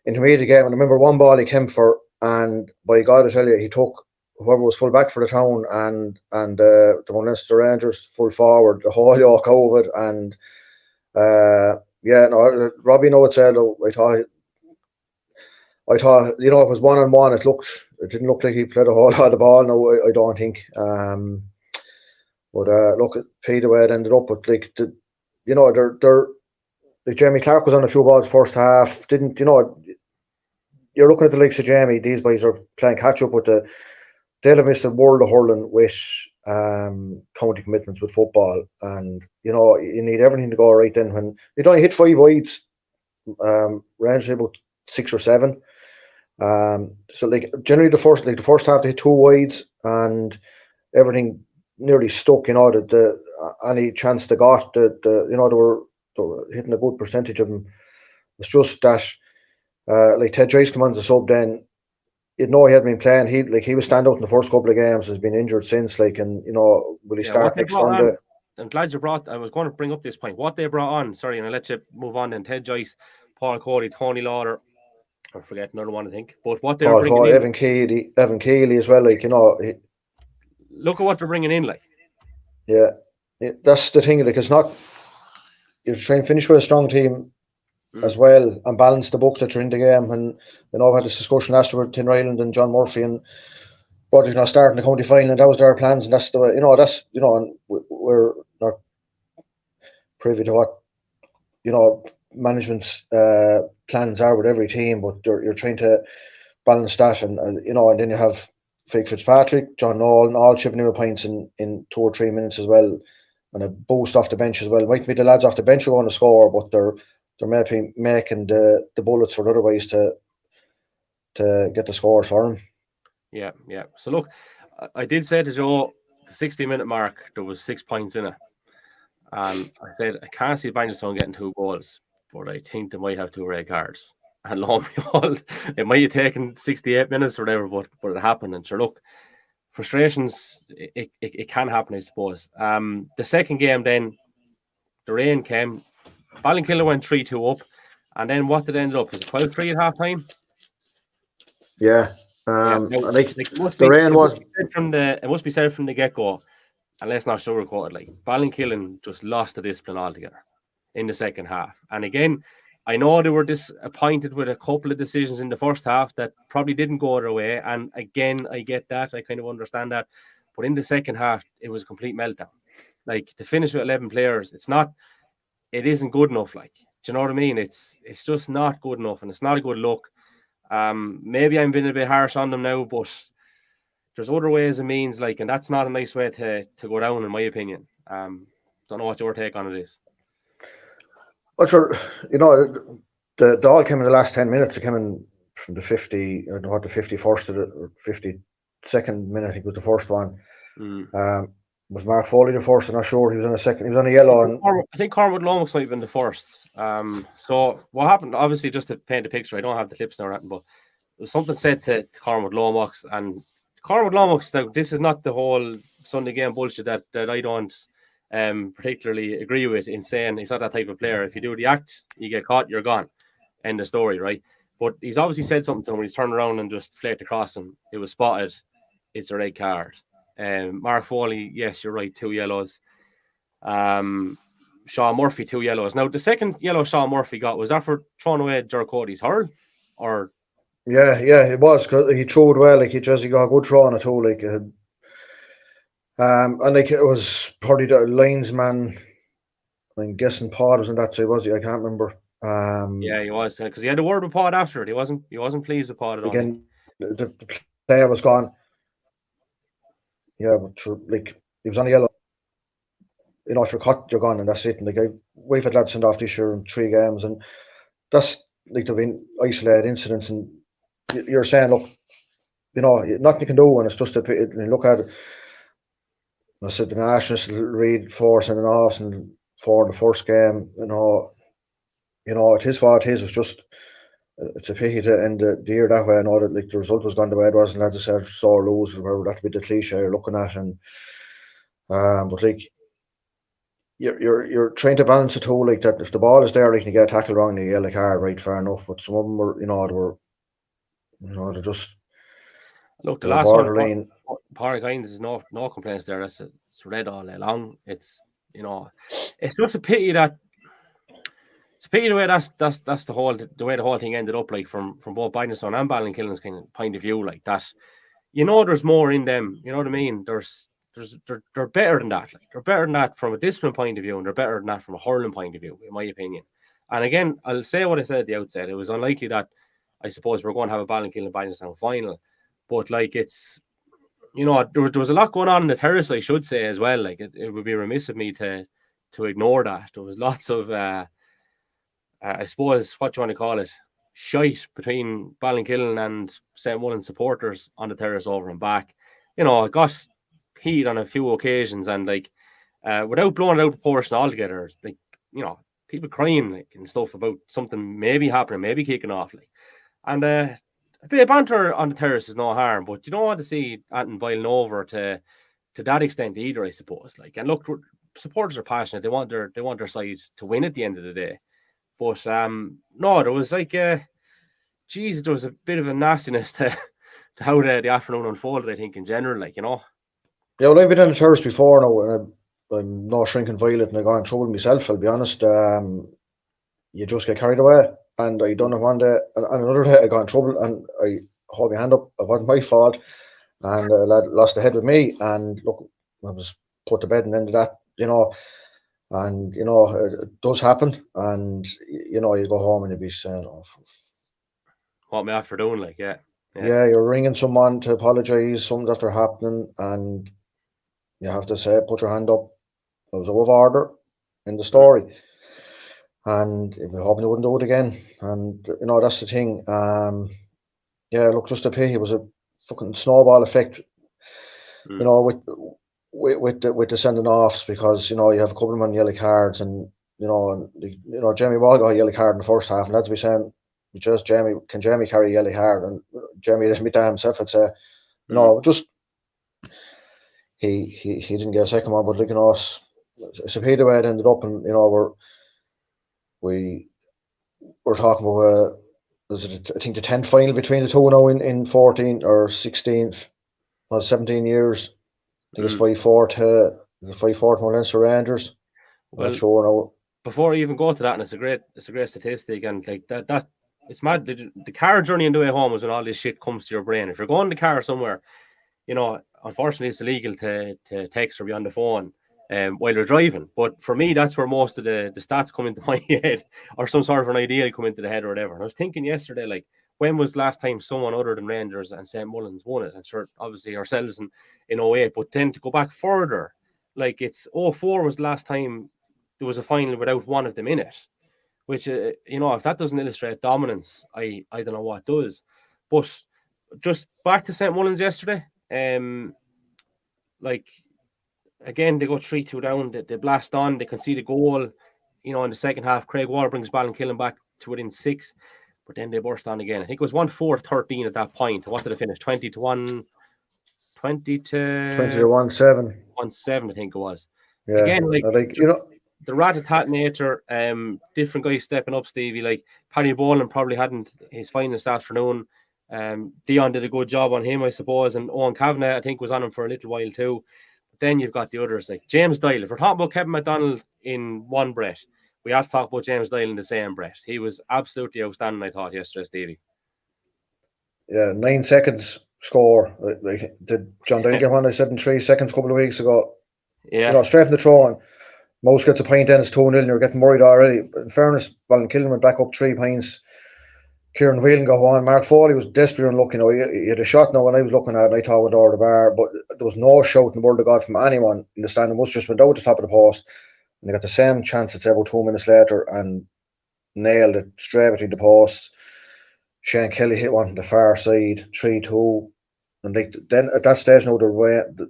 intermediate game. And I remember one ball he came for, and by God, I tell you, he took whoever was full back for the town and the Munster Rangers full forward, the whole yoke over it. And yeah, no, Robbie, no, it said, I thought, you know, it was 1-on-1. It didn't look like he played a whole lot of ball. No, I don't think. But look, Pete the way it ended up. But like, they're like Jamie Clark was on a few balls first half. Didn't, you know? You're looking at the likes of Jamie. These boys are playing catch up with they'll have missed the world of hurling with county commitments with football, and you know you need everything to go right. Then when you don't hit 5 wides, Rangers about 6 or 7. So like generally the first half they hit 2 wides and everything nearly stuck. You know that any chance they got, they were hitting a good percentage of them. It's just that like Ted Joyce came on as a sub then. You'd know he had been playing. He was stand out in the first couple of games. Has been injured since. Like, and you know, will he start next Sunday? I'm glad you brought. I was going to bring up this point. What they brought on. Sorry, and I'll let you move on. Then Ted Joyce, Paul Cody, Tony Lauder. I forget another one, I think. But what they're bringing in, Evan Keeley as well. Like, you know, look at what they're bringing in. Like, yeah, that's the thing. Like, it's not. You're trying to finish with a strong team as well and balance the books that you're in the game. And you know, I had this discussion last year with Tin Ryland and John Murphy and Roger's not starting the county final, and that was their plans, and that's the way, you know, that's, you know, and we're not privy to what, you know, management's plans are with every team, but you're trying to balance that, and you know, and then you have Fake Fitzpatrick, John Nolan, all chipping in with points in 2 or 3 minutes as well, and a boost off the bench as well. It might be the lads off the bench who are going to score, but they're maybe making the bullets for the other ways to get the scores for them. Yeah. So look, I did say to Joe, the 60-minute mark, there was 6 points in it. And I said, I can't see Bangerstown getting 2 goals, but I think they might have 2 red cards. And lo and behold, it might have taken 68 minutes or whatever, but it happened. And sure, look, frustrations, it can happen, I suppose. The second game then, the rain came. Ballinkillen went 3-2 up. And then what did it end up? Was it 12-3 at half time? Yeah. The rain was. It must be said from the get-go, and let's not sugarcoat it. Like, Ballinkillen just lost the discipline altogether in the second half. And again, I know they were disappointed with a couple of decisions in the first half that probably didn't go their way. And again, I get that. I kind of understand that. But in the second half, it was a complete meltdown. Like, to finish with 11 players, it isn't good enough. Like, do you know what I mean? It's just not good enough, and it's not a good look. Maybe I'm being a bit harsh on them now, but there's other ways and means, like, and that's not a nice way to go down, in my opinion. Don't know what your take on it is. Well, sure, you know, the all came in the last 10 minutes. It came in from the 50, I don't know what, the 51st to the 52nd minute, I think was the first one. Was Mark Foley the first? I'm not sure. He was on a second. He was on a yellow. I think Cormac Lomax might have been the first. So what happened, obviously, just to paint a picture, I don't have the clips now, but there was something said to Cormac Lomax, and Cormac Lomax, now, this is not the whole Sunday game bullshit that I don't particularly agree with, in saying he's not that type of player. If you do the act, you get caught, you're gone. End of story, right? But he's obviously said something to him when he's turned around and just flaked across him. It was spotted. It's a red card. Mark Foley, yes, you're right, 2 yellows. Sean Murphy, 2 yellows. Now, the second yellow Sean Murphy got, was that for throwing away Ger Cody's hurl? Or yeah, it was, because he threw it well. Like, he got a good throw on it too. Like, and like, it was probably the linesman. I'm guessing Pod was on that side, was he? I can't remember. Yeah, he was, because he had a word with Pod after it. He wasn't pleased with Pod at all. Again, the player was gone. Yeah, but like, he was on a yellow. if you're caught, you're gone, and that's it. And like we've had lads sent off this year in 3 games, and that's like there've been isolated incidents, and you're saying, look, nothing you can do, and it's just look at it. I said the Nationals read 4 sending offs and 4 in the first game. It is what it is. It's just it's a pity to end the year that way. I know that like the result was gone the way it was, and lads said sore losers, whatever that would be the cliche you're looking at, and but like you're trying to balance it too, like that if the ball is there, like you get tackled wrong, you yellow card, right, fair enough. But some of them were, they're just look, the they're last borderline. one, Paragon is no complaints there. It's red all day long. It's it's just a pity that. It's a pity the way that's the way the whole thing ended up, like from both Bidenston and Ballinkillen's kind of point of view, like that. There's more in them. You know what I mean? They're better than that. Like they're better than that from a discipline point of view, and they're better than that from a hurling point of view, in my opinion. And again, I'll say what I said at the outset. It was unlikely that I suppose we're going to have a Ballinkillen Bidenston final, but like it's there was a lot going on in the terrace, I should say as well. Like it would be remiss of me to ignore that. There was lots of I suppose, what do you want to call it, shite between Ballinkillen and St Mullins supporters on the terrace over and back. It got heat on a few occasions, and like without blowing it out of proportion altogether, like people crying like and stuff about something maybe happening, maybe kicking off, like, and a bit of banter on the terrace is no harm, but you don't want to see anything boiling over to that extent either, I suppose. Like, and look, supporters are passionate; they want their side to win at the end of the day. But no, there was like there was a bit of a nastiness to how the afternoon unfolded, I think, in general, like, Yeah, well, I've been in the terrace before now, and I'm not shrinking violet, and I got in trouble myself, I'll be honest. You just get carried away, and I done it one day, and another day I got in trouble, and I hold my hand up, it wasn't my fault, and a lad lost the head with me, and look, I was put to bed and ended that, and it does happen, and you go home and you be saying, "Oh, what am I after doing?" Like, yeah, you're ringing someone to apologise, something's after happening, and you have to say, put your hand up. It was above order in the story, and we're hoping you wouldn't do it again. And that's the thing. Look, just a pity. It was a fucking snowball effect, with the sending offs, because you have a couple of them on yellow cards, and Jamie Wall got a yellow card in the first half, and that's be saying, just Jamie carry a yellow card, and Jamie didn't admit that himself. I'd say, just he didn't get a second one, but it's a pity the way it ended up, and we're talking about I think the 10th final between the two now in 14 or 16th, 17 years. I think it's 5-4 to Leinster Rangers. Well, sure now. Before I even go to that, and it's a great statistic, and like that it's mad. The car journey on the way home is when all this shit comes to your brain. If you're going in the car somewhere, unfortunately it's illegal to text or be on the phone while you're driving. But for me, that's where most of the stats come into my head, or some sort of an ideal come into the head or whatever. And I was thinking yesterday, like, when was the last time someone other than Rangers and St Mullins won it? And sure, obviously ourselves in 08, but then to go back further, like it's 04 was the last time there was a final without one of them in it. Which, if that doesn't illustrate dominance, I don't know what does. But just back to St Mullins yesterday, like, again, they go 3-2 down, they blast on, they concede a goal, in the second half. Craig Wall brings Ballinkillen back to within 6, but then they burst on again. I think it was 1-4-13 at that point. What did they finish? 20-1, 20-1-7. 1-7, I think it was. Yeah. Again, the rat-a-tat nature, different guys stepping up, Stevie. Like Paddy Boland probably hadn't his finest afternoon. Dion did a good job on him, I suppose, and Owen Kavanagh, I think, was on him for a little while too. But then you've got the others like James Doyle. If we're talking about Kevin McDonald in one breath, we have to talk about James Doyle in the same breath. He was absolutely outstanding, I thought, yesterday, Stevie. Yeah, 9 seconds score. Like did John Doyle get one? I said in 3 seconds a couple of weeks ago. Yeah, straight from the throw on. Most gets a point, then it's 2-0, and you're getting worried already. In fairness, Ballinkillen went back up 3 points, Kieran Whelan got one. Mark Foley was desperately unlucky. He had a shot now when I was looking at it, and I thought it went over the bar, but there was no shout in the world of God from anyone in the stand. It must just went out the top of the post, and they got the same chance it's about 2 minutes later and nailed it straight between the posts. Shane Kelly hit one from the far side, 3-2. And then at that stage now, it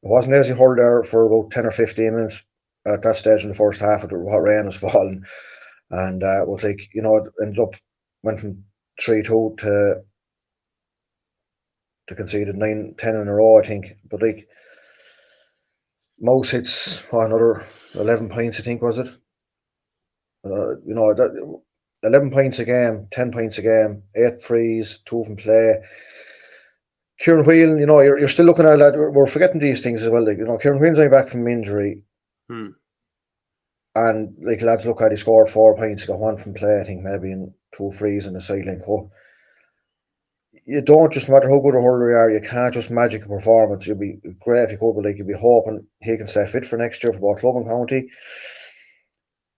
wasn't as he hurled there for about 10 or 15 minutes at that stage in the first half with what rain was falling. And was like, it ended up, went from 3-2 to conceded 9-10 in a row, I think. But like, most hits, another 11 points, I think, was it? That 11 points a game, 10 points a game, 8 frees, 2 from play. Kieran Whelan, you're still looking at that. We're forgetting these things as well. Like, Kieran Whelan's only back from injury. And like lads look at, he scored 4 points, he got 1 from play, I think, maybe, and 2 frees in the sideline cut. You don't, just no matter how good a hurler you are, you can't just magic a performance. You'd be great if you could, but like, you'd be hoping he can stay fit for next year for both club and county.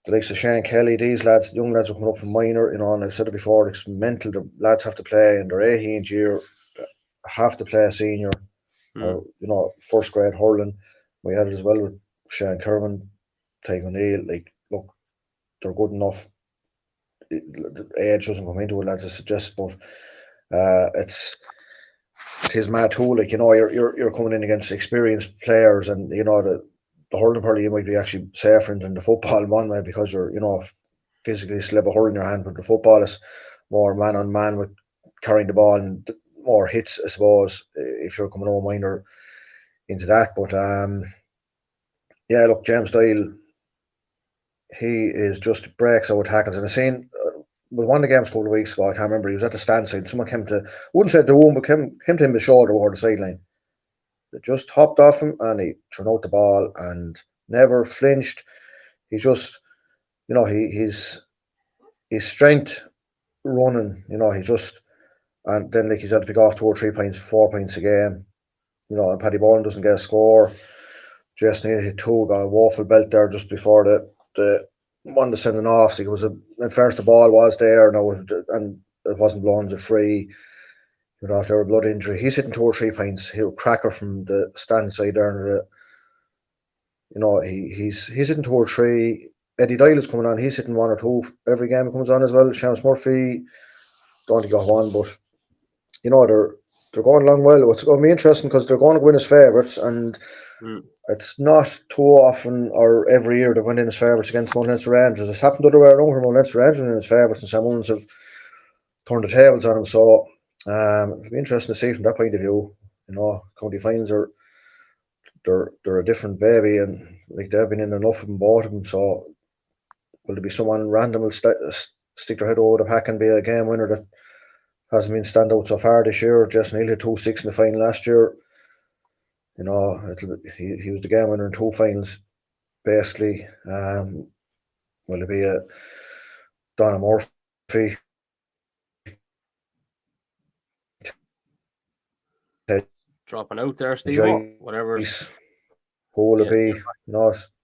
The likes of Shane Kelly, these lads, young lads are coming up from minor, and I've said it before, it's mental. The lads have to play in their 18th year, have to play a senior or first grade hurling. We had it as well with Shane Kerman, Tyke O'Neill. Like, look, they're good enough. The age doesn't come into it, lads, I suggest, but it's his mad too. Like, you're coming in against experienced players, and the hurling party, you might be actually safer than the football in one way, because you're physically still have a hurl in your hand, but the football is more man on man with carrying the ball and more hits, I suppose, if you're coming home minor into that. But yeah, look, James Doyle, he is just breaks out with tackles. And I seen with one of the games a couple of weeks ago, I can't remember, he was at the stand side, someone came to, wouldn't say the wound, but came to him the shoulder over the sideline. They just hopped off him and he threw out the ball and never flinched. He's just, his strength running, he's just, and then like he's had to pick off 2 or 3 points, 4 points a game, and Paddy Bowen doesn't get a score. Jason Neal hit 2, got a waffle belt there just before the one to sending off. Like, it was at first the ball was there, and it wasn't blown as a free. After a blood injury, he's hitting 2 or 3 points. He'll cracker from the stand side there, and he's hitting 2 or 3. Eddie Doyle is coming on. He's hitting 1 or 2 every game he comes on as well. Seamus Murphy, don't got 1, but they're going along well. It's going to be interesting because they're going to win as favourites, and it's not too often or every year they win in as favourites against Mount Leinster Rangers. It's happened the other way around where Mount Leinster Rangers in as favourites and St Mullins have turned the tables on them. So it'll be interesting to see from that point of view. County Finals they're a different baby, and like they've been in enough of them, both of them. So will there be someone random will stick their head over the pack and be a game winner that hasn't been standout so far this year? Jason Neal hit 2-6 in the final last year. He was the game winner in 2 finals, basically. Will it be a Donna Murphy? Dropping out there, Steve. Whatever. Who will it be?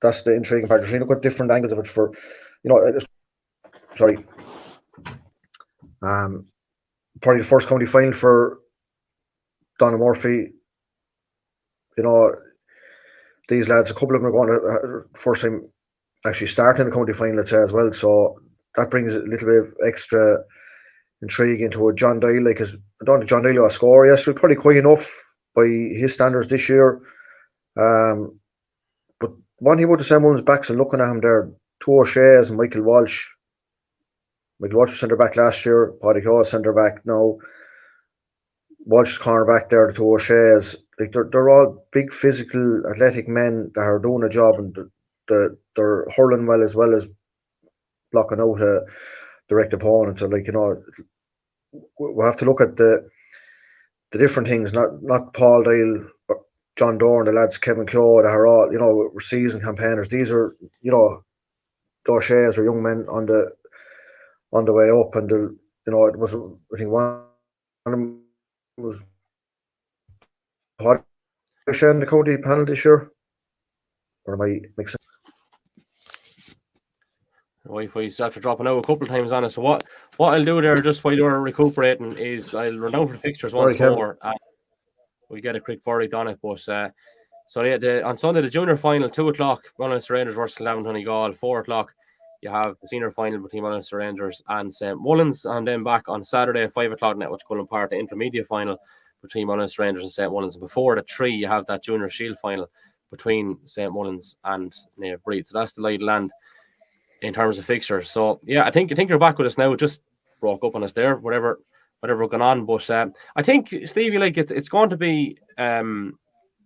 That's the intriguing part. You're looking at different angles of it for, sorry. Probably the first county final for Donna Murphy. These lads, a couple of them are going to first time actually starting the county final, let's say, as well. So that brings a little bit of extra intrigue into it. John Doyle, I don't think John Doyle will score yesterday, probably quite enough by his standards this year. But when he would have St Mullins backs and looking at him there, 2 O'Shea's and Michael Walsh. Michael Walsh was centre back last year, Paddy Caw centre back now. Walsh's corner back there, the 2 O'Shea's. Like, they're all big, physical, athletic men that are doing a job, and they're hurling well as blocking out a direct opponent. So, we have to look at the different things, not Paul Doyle, John Dorn, the lads, Kevin Keogh, that are all, seasoned campaigners. These are, the O'Shea's are young men on the way up, and it was, I think, one of them was in the county panel this year, or am I mixing? Wi-Fi's after dropping out a couple of times on us. So what I'll do there, just while you're recuperating, is I'll run down for the fixtures once more, and we'll get a quick verdict on it. But so yeah, on Sunday the junior final, 2:00, Mullins Rangers versus Kildavin Clonegal. 4:00, you have the senior final between Mullins Rangers and St Mullins, and then back on Saturday 5:00 Netwatch Cullen Park, the intermediate final between Mullins Rangers and St Mullins. And before the 3, you have that junior shield final between St Mullins and Naomh Breed. So that's the lie of the land in terms of fixtures. So yeah, I think you're back with us now. Just broke up on us there, whatever going on. But I think, Stevie, like it's going to be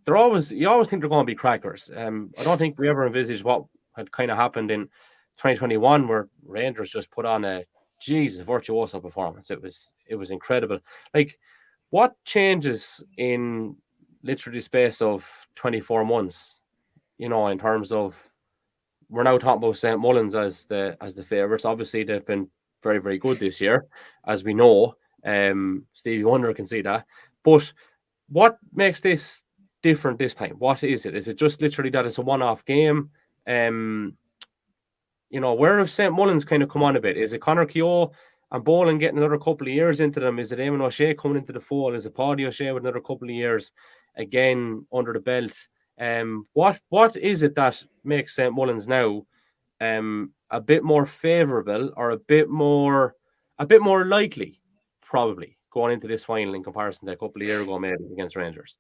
you always think they're going to be crackers. I don't think we ever envisaged what had kind of happened in 2021, where Rangers just put on a virtuoso performance. It was incredible. Like, what changes in literally the space of 24 months, in terms of, we're now talking about St Mullins as the favourites. Obviously, they've been very, very good this year, as we know. Stevie Wonder can see that. But what makes this different this time? What is it? Is it just literally that it's a one-off game? Where have St Mullins kind of come on a bit? Is it Conor Keogh and Boland getting another couple of years into them? Is it Eamon O'Shea coming into the fold? Is it Paddy O'Shea with another couple of years again under the belt? What is it that makes St Mullins now a bit more favourable, or a bit more likely, probably, going into this final in comparison to a couple of years ago, maybe, against Rangers?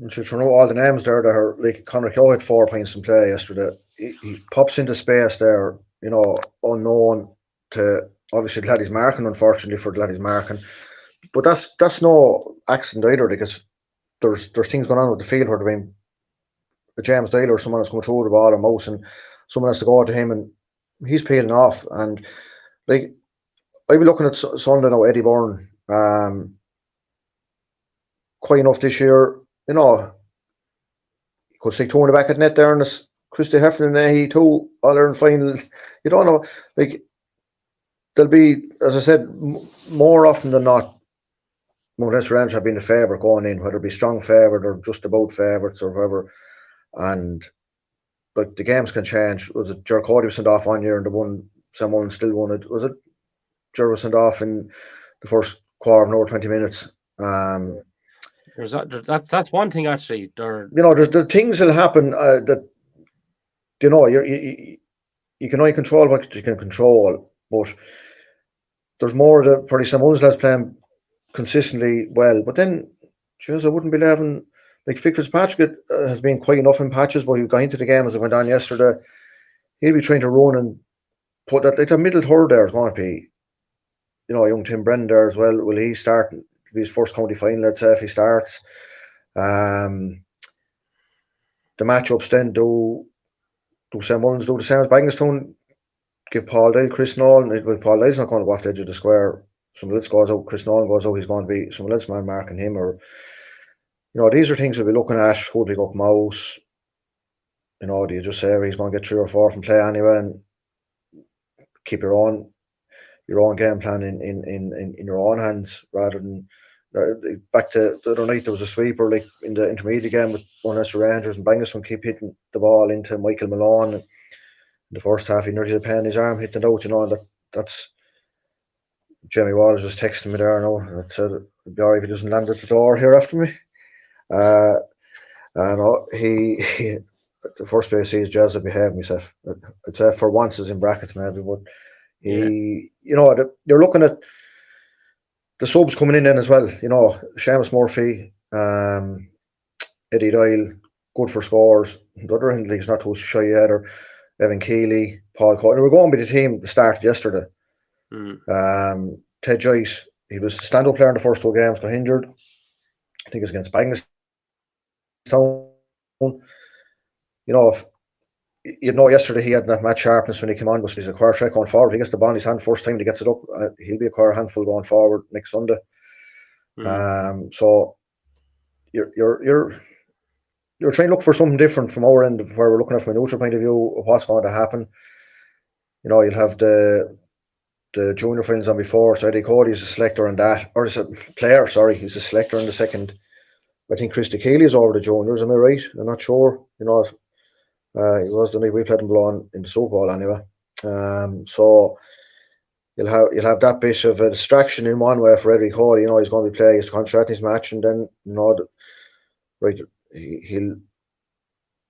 I'm sure you know all the names there that are, like, Conor Keogh had 4 points in play yesterday. He pops into space there, unknown to, obviously, the lad he's marking, unfortunately for the lad he's marking. But that's no accident either, because there's things going on with the field where there being James Dyle or someone that's coming through the ball, or Mouse, and someone has to go to him, and he's peeling off. And like, I'll be looking at Sunday now, Eddie Byrne, quite enough this year. He could stick 2 in the back of the net there, and it's Christy Heffernan, he too, All-Ireland final. You don't know. Like, there'll be, as I said, more often than not, Mullins Rangers have been the favourite going in, whether it be strong favourite or just about favourites or whatever. And but the games can change. Was it Ger Cody was sent off 1 year and the one someone still won it? Was it Ger was sent off in the first quarter of over 20 minutes? That's one thing, actually. There's the things that happen that you can only control what you can control, but there's more that probably St Mullins lads playing consistently well. But then, I wouldn't be having, like, Fitzpatrick has been quite enough in patches, but he got into the game as it went on yesterday. He'll be trying to run and put that, like, the middle third there is going to be, young Tim Brennan there as well. Will he start? It'll be his first county final, let's say, if he starts. The matchups then do St Mullins do the same as Bagenstown? Give Paul Dyle, Chris Nolan. Paul Dyle's not going to go off the edge of the square. Someone else goes out, Chris Nolan goes out, he's going to be someone else man marking him, or these are things we'll be looking at. Who pick up Mouse? Do you just say he's going to get 3 or 4 from play anyway, and keep your own game plan in your own hands, rather than back to the other night there was a sweeper, like in the intermediate game with Mullins Rangers, and Bagenstown keep hitting the ball into Michael Malone. In the first half, he nearly had a pen in his arm hitting it out. That's Jamie Wallace just texting me there now. That said, it'd be alright if he doesn't land at the door here after me. He the first place he is Jazz behaved himself. I'd say for once is in brackets maybe, but you're looking at the subs coming in then as well. Seamus Murphy, Eddie Doyle, good for scores. The other end league's not too shy either. Evan Keeley, Paul Coyne. We're going by the team that started yesterday. Ted Joyce, he was a stand-up player in the first 2 games, got injured. I think it was against Bagenstown. Yesterday he had that match sharpness when he came on, but he's a quarter track going forward. He gets the ball in his hand first time he gets it up. He'll be a quarter handful going forward next Sunday. So you're trying to look for something different from our end, where we're looking at from a neutral point of view of what's going to happen. You'll have the junior finals on before, so Eddie Cody's a selector in that, or is a player, sorry, he's a selector in the second. I think Christy Keeley is over the juniors, am I right? I'm not sure. He was the night we played him below in the Super Bowl anyway. So you'll have that bit of a distraction in one way for Eddie Cody. You know, he's going to be playing his contract, his match, and then right, he'll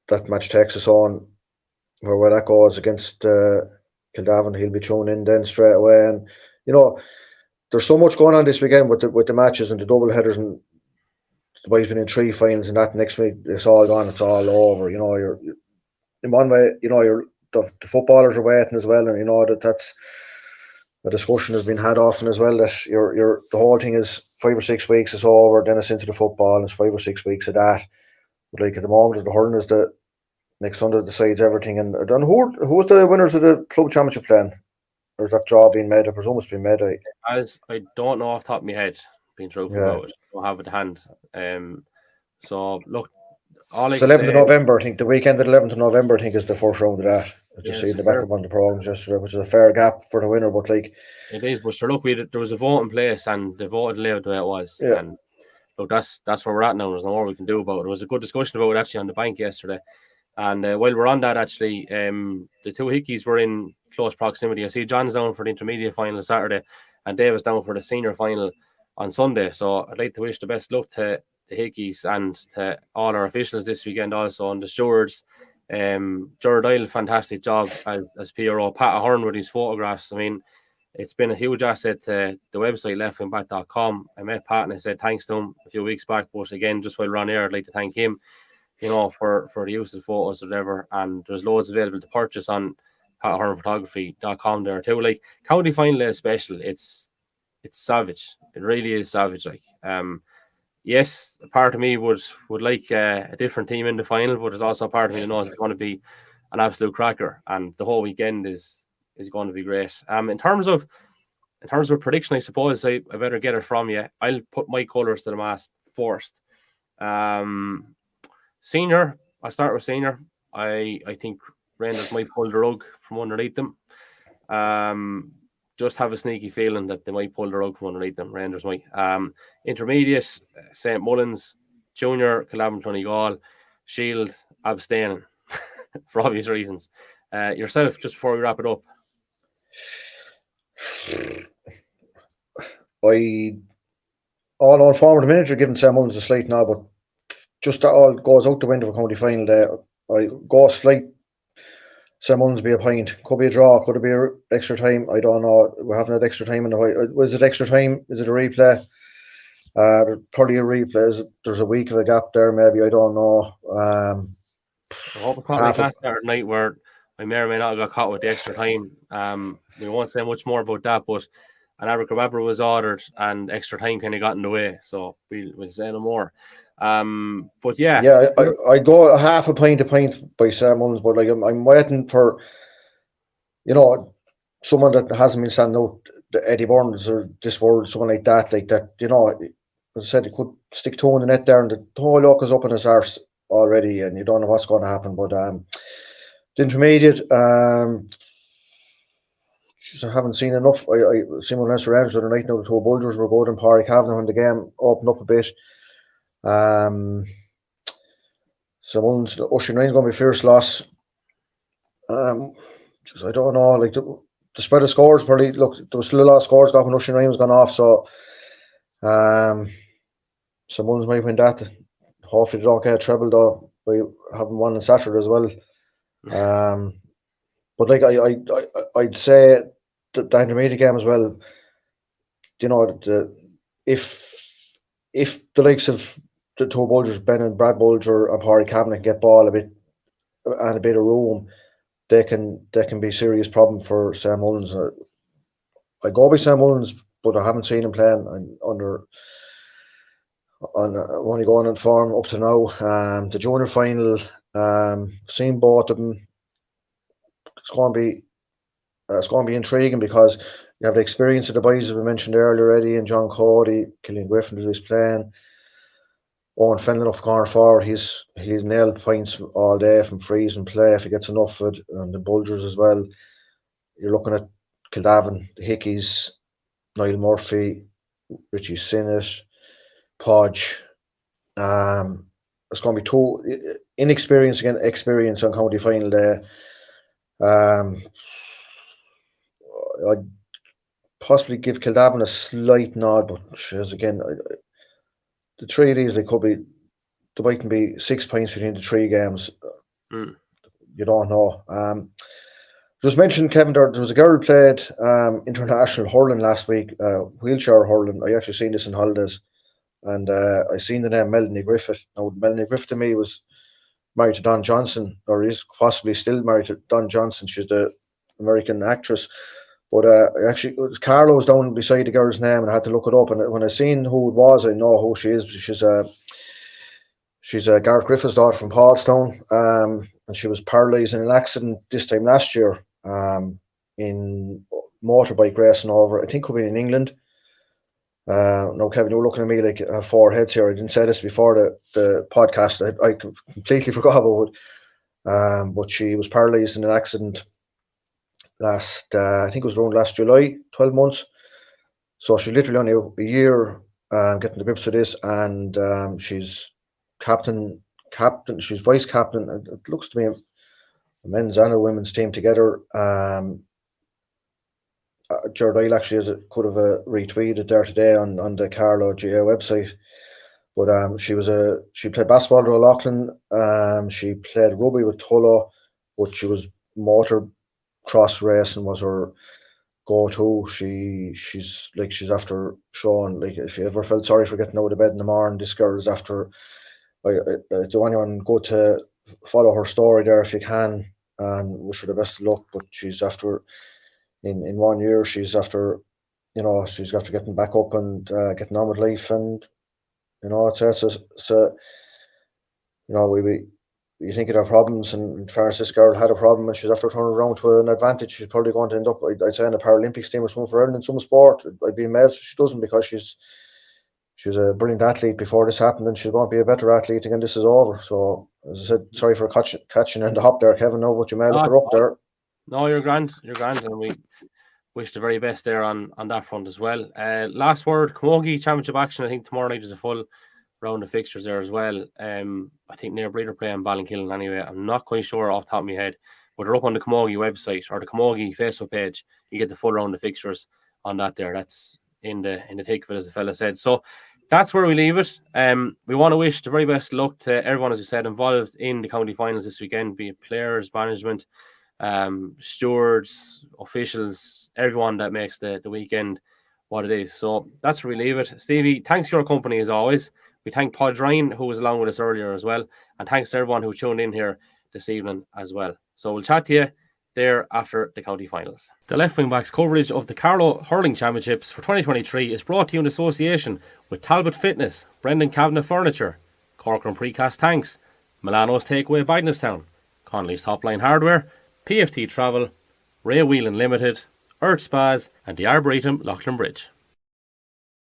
that match takes us on where that goes against Kildavin. He'll be thrown in then straight away, and there's so much going on this weekend with the matches and the double headers, and the boys been in 3 finals, and that next week it's all gone, it's all over. You're in one way, the footballers are waiting as well, and that's a discussion has been had often as well, that the whole thing is 5 or 6 weeks is over, then it's into the football, and it's 5 or 6 weeks of that. But like at the moment, the hurling is the next Sunday decides everything, and I don't know who's the winners of the club championship playing. Or is that draw being made? I presume it's been made. As I don't know off the top of my head, being truthful about it, I don't have it at hand. So look, all it's the 11th of November. I think the weekend of the 11th of November, I think, is the first round of that. I just see the back up on the programs yesterday, which is a fair gap for the winner. But like it is, but sure, look, there was a vote in place, and the vote layout the way it was. Yeah. And look, that's where we're at now. There's no more we can do about it. There was a good discussion about it actually on the bank yesterday. And while we're on that, actually, the 2 Hickeys were in close proximity. I see John's down for the intermediate final Saturday, and Dave is down for the senior final on Sunday. So I'd like to wish the best luck to the Hickeys and to all our officials this weekend also, and the stewards. Gerard Doyle, fantastic job as PRO. Pat Ahern with his photographs. I mean, it's been a huge asset to the website leftwingback.com. I met Pat and I said thanks to him a few weeks back, but again, just while we're on air, I'd like to thank him, for the use of photos or whatever. And there's loads available to purchase on patahernphotography.com there too. Like County Final is special. It's savage. It really is savage. Like, yes, a part of me would like a different team in the final, but there's also a part of me that knows it's going to be an absolute cracker, and the whole weekend is going to be great. In terms of prediction, I suppose I better get it from you. I'll put my colours to the mast first. Senior, I'll start with senior. I think Rangers might pull the rug from underneath them. Just have a sneaky feeling that they might pull the rug from underneath them. Rangers might. Intermediate, St Mullins. Junior, Kildavin, Clonegal. Shield, abstaining for obvious reasons. Yourself, just before we wrap it up. All form of the minute you're giving St Mullins a slate now, but just that all goes out the window for county final day. I go slight. St Mullins be a point. Could be a draw. Could it be an extra time? I don't know. We haven't had extra time in the white. Was it extra time? Is it a replay? There's probably a replay. There's a week of a gap there. Maybe I don't know. I hope it's not like that Saturday night where I may or may not have got caught with the extra time. We won't say much more about that, but an abracadabra was ordered and extra time kind of got in the way, so we'll say no more. But yeah, I go a half a pint by St Mullins, but like I'm waiting for someone that hasn't been standing out, the Eddie Burns or this world, someone like that. As I said, he could stick toe in the net there, and the whole luck is up in his arse already, and you don't know what's going to happen. But the intermediate, I haven't seen enough. I seen one last Rangers the other night. Now the 2 Bulgers were good in Pádraig Cavanagh when the game opened up a bit. So Mullins, Ocean Rain's going to be a fierce loss. I don't know. Like the spread of scores, probably. Look, there was still a lot of scores got when Ocean Rain was gone off. So, so Mullins might win that. Hopefully they don't get a treble though by having one on Saturday as well. But like I'd say that the intermediate game as well. If the likes of the 2 Bulgers, Ben and Brad Bulger and Pádraig Cavanagh get ball a bit of room, they can be a serious problem for St Mullins. I go by St Mullins, but I haven't seen him playing I'm only going on form up to now. The junior final, seen both of them. It's going to be intriguing because you have the experience of the boys that we mentioned earlier, Eddie and John Cody, Killian Griffin who's playing. Owen Fenlon up corner forward, he's nailed points all day from freeze and play if he gets enough of it, and the Bulgers as well. You're looking at Kildavin, the Hickeys, Niall Murphy, Richie Sinnott, Podge. it's going to be too inexperience against experience on county final day. I'd possibly give Kildavin a slight nod, but again, the three of these, there might be 6 points between the 3 games. You don't know. Just mentioned, Kevin, there was a girl who played international hurling last week, wheelchair hurling. I actually seen this in holidays, and I seen the name Melanie Griffith. Now, Melanie Griffith to me was married to Don Johnson, or is possibly still married to Don Johnson. She's the American actress. But actually, Carlo was down beside the girl's name, and I had to look it up. And when I seen who it was, I know who she is. She's Gareth Griffith's daughter from Paulstown, and she was paralysed in an accident this time last year in motorbike racing over, I think, could be in England. No, Kevin, you're looking at me like I have 4 heads here. I didn't say this before the podcast. I completely forgot about it. But she was paralysed in an accident last, I think it was around last July, 12 months. So she's literally only a year getting the grips of this, and she's captain. She's vice captain. It looks to me a men's and a women's team together. Jared Isle actually could have retweeted there today on the Carlo GA website. But she played basketball at O'Loughlin. She played rugby with Tullow, but she was motor cross racing was her go-to. She's after showing, like, if you ever felt sorry for getting out of bed in the morning, this girl is after. I do anyone go to follow her story there if you can, and wish her the best of luck. But she's after, in 1 year, she's after, she's after getting back up and getting on with life, and you think of their problems, and as far as this girl had a problem and she's after turning around to an advantage, she's probably going to end up, I'd say, in a Paralympics team or something for Ireland in some sport. I'd be amazed if she doesn't, because she's a brilliant athlete before this happened, and she's going to be a better athlete again this is over. So, as I said, sorry for catching in the hop there, Kevin. No, but you may look her up there. No, you're grand, and we wish the very best there on that front as well. Last word, Camogie Championship action. I think tomorrow night is a full round of fixtures there as well. I think near Breeder play in Ballinkillen anyway. I'm not quite sure off the top of my head, but they're up on the Camogie website or the Camogie Facebook page. You get the full round of fixtures on that there. That's in the thick of it, as the fella said. So that's where we leave it. We want to wish the very best luck to everyone, as you said, involved in the county finals this weekend, be it players, management, stewards, officials, everyone that makes the weekend what it is. So that's where we leave it. Stevie, thanks for your company as always. We thank Podge Ryan, who was along with us earlier as well. And thanks to everyone who tuned in here this evening as well. So we'll chat to you there after the county finals. The Left Wing Backs coverage of the Carlow Hurling Championships for 2023 is brought to you in association with Talbot Fitness, Brendan Kavanagh Furniture, Corcoran Precast Tanks, Milano's Takeaway Bagnestown, Connolly's Top Line Hardware, PFT Travel, Ray Whelan Limited, Earth Spas, and the Arboretum Loughlin Bridge.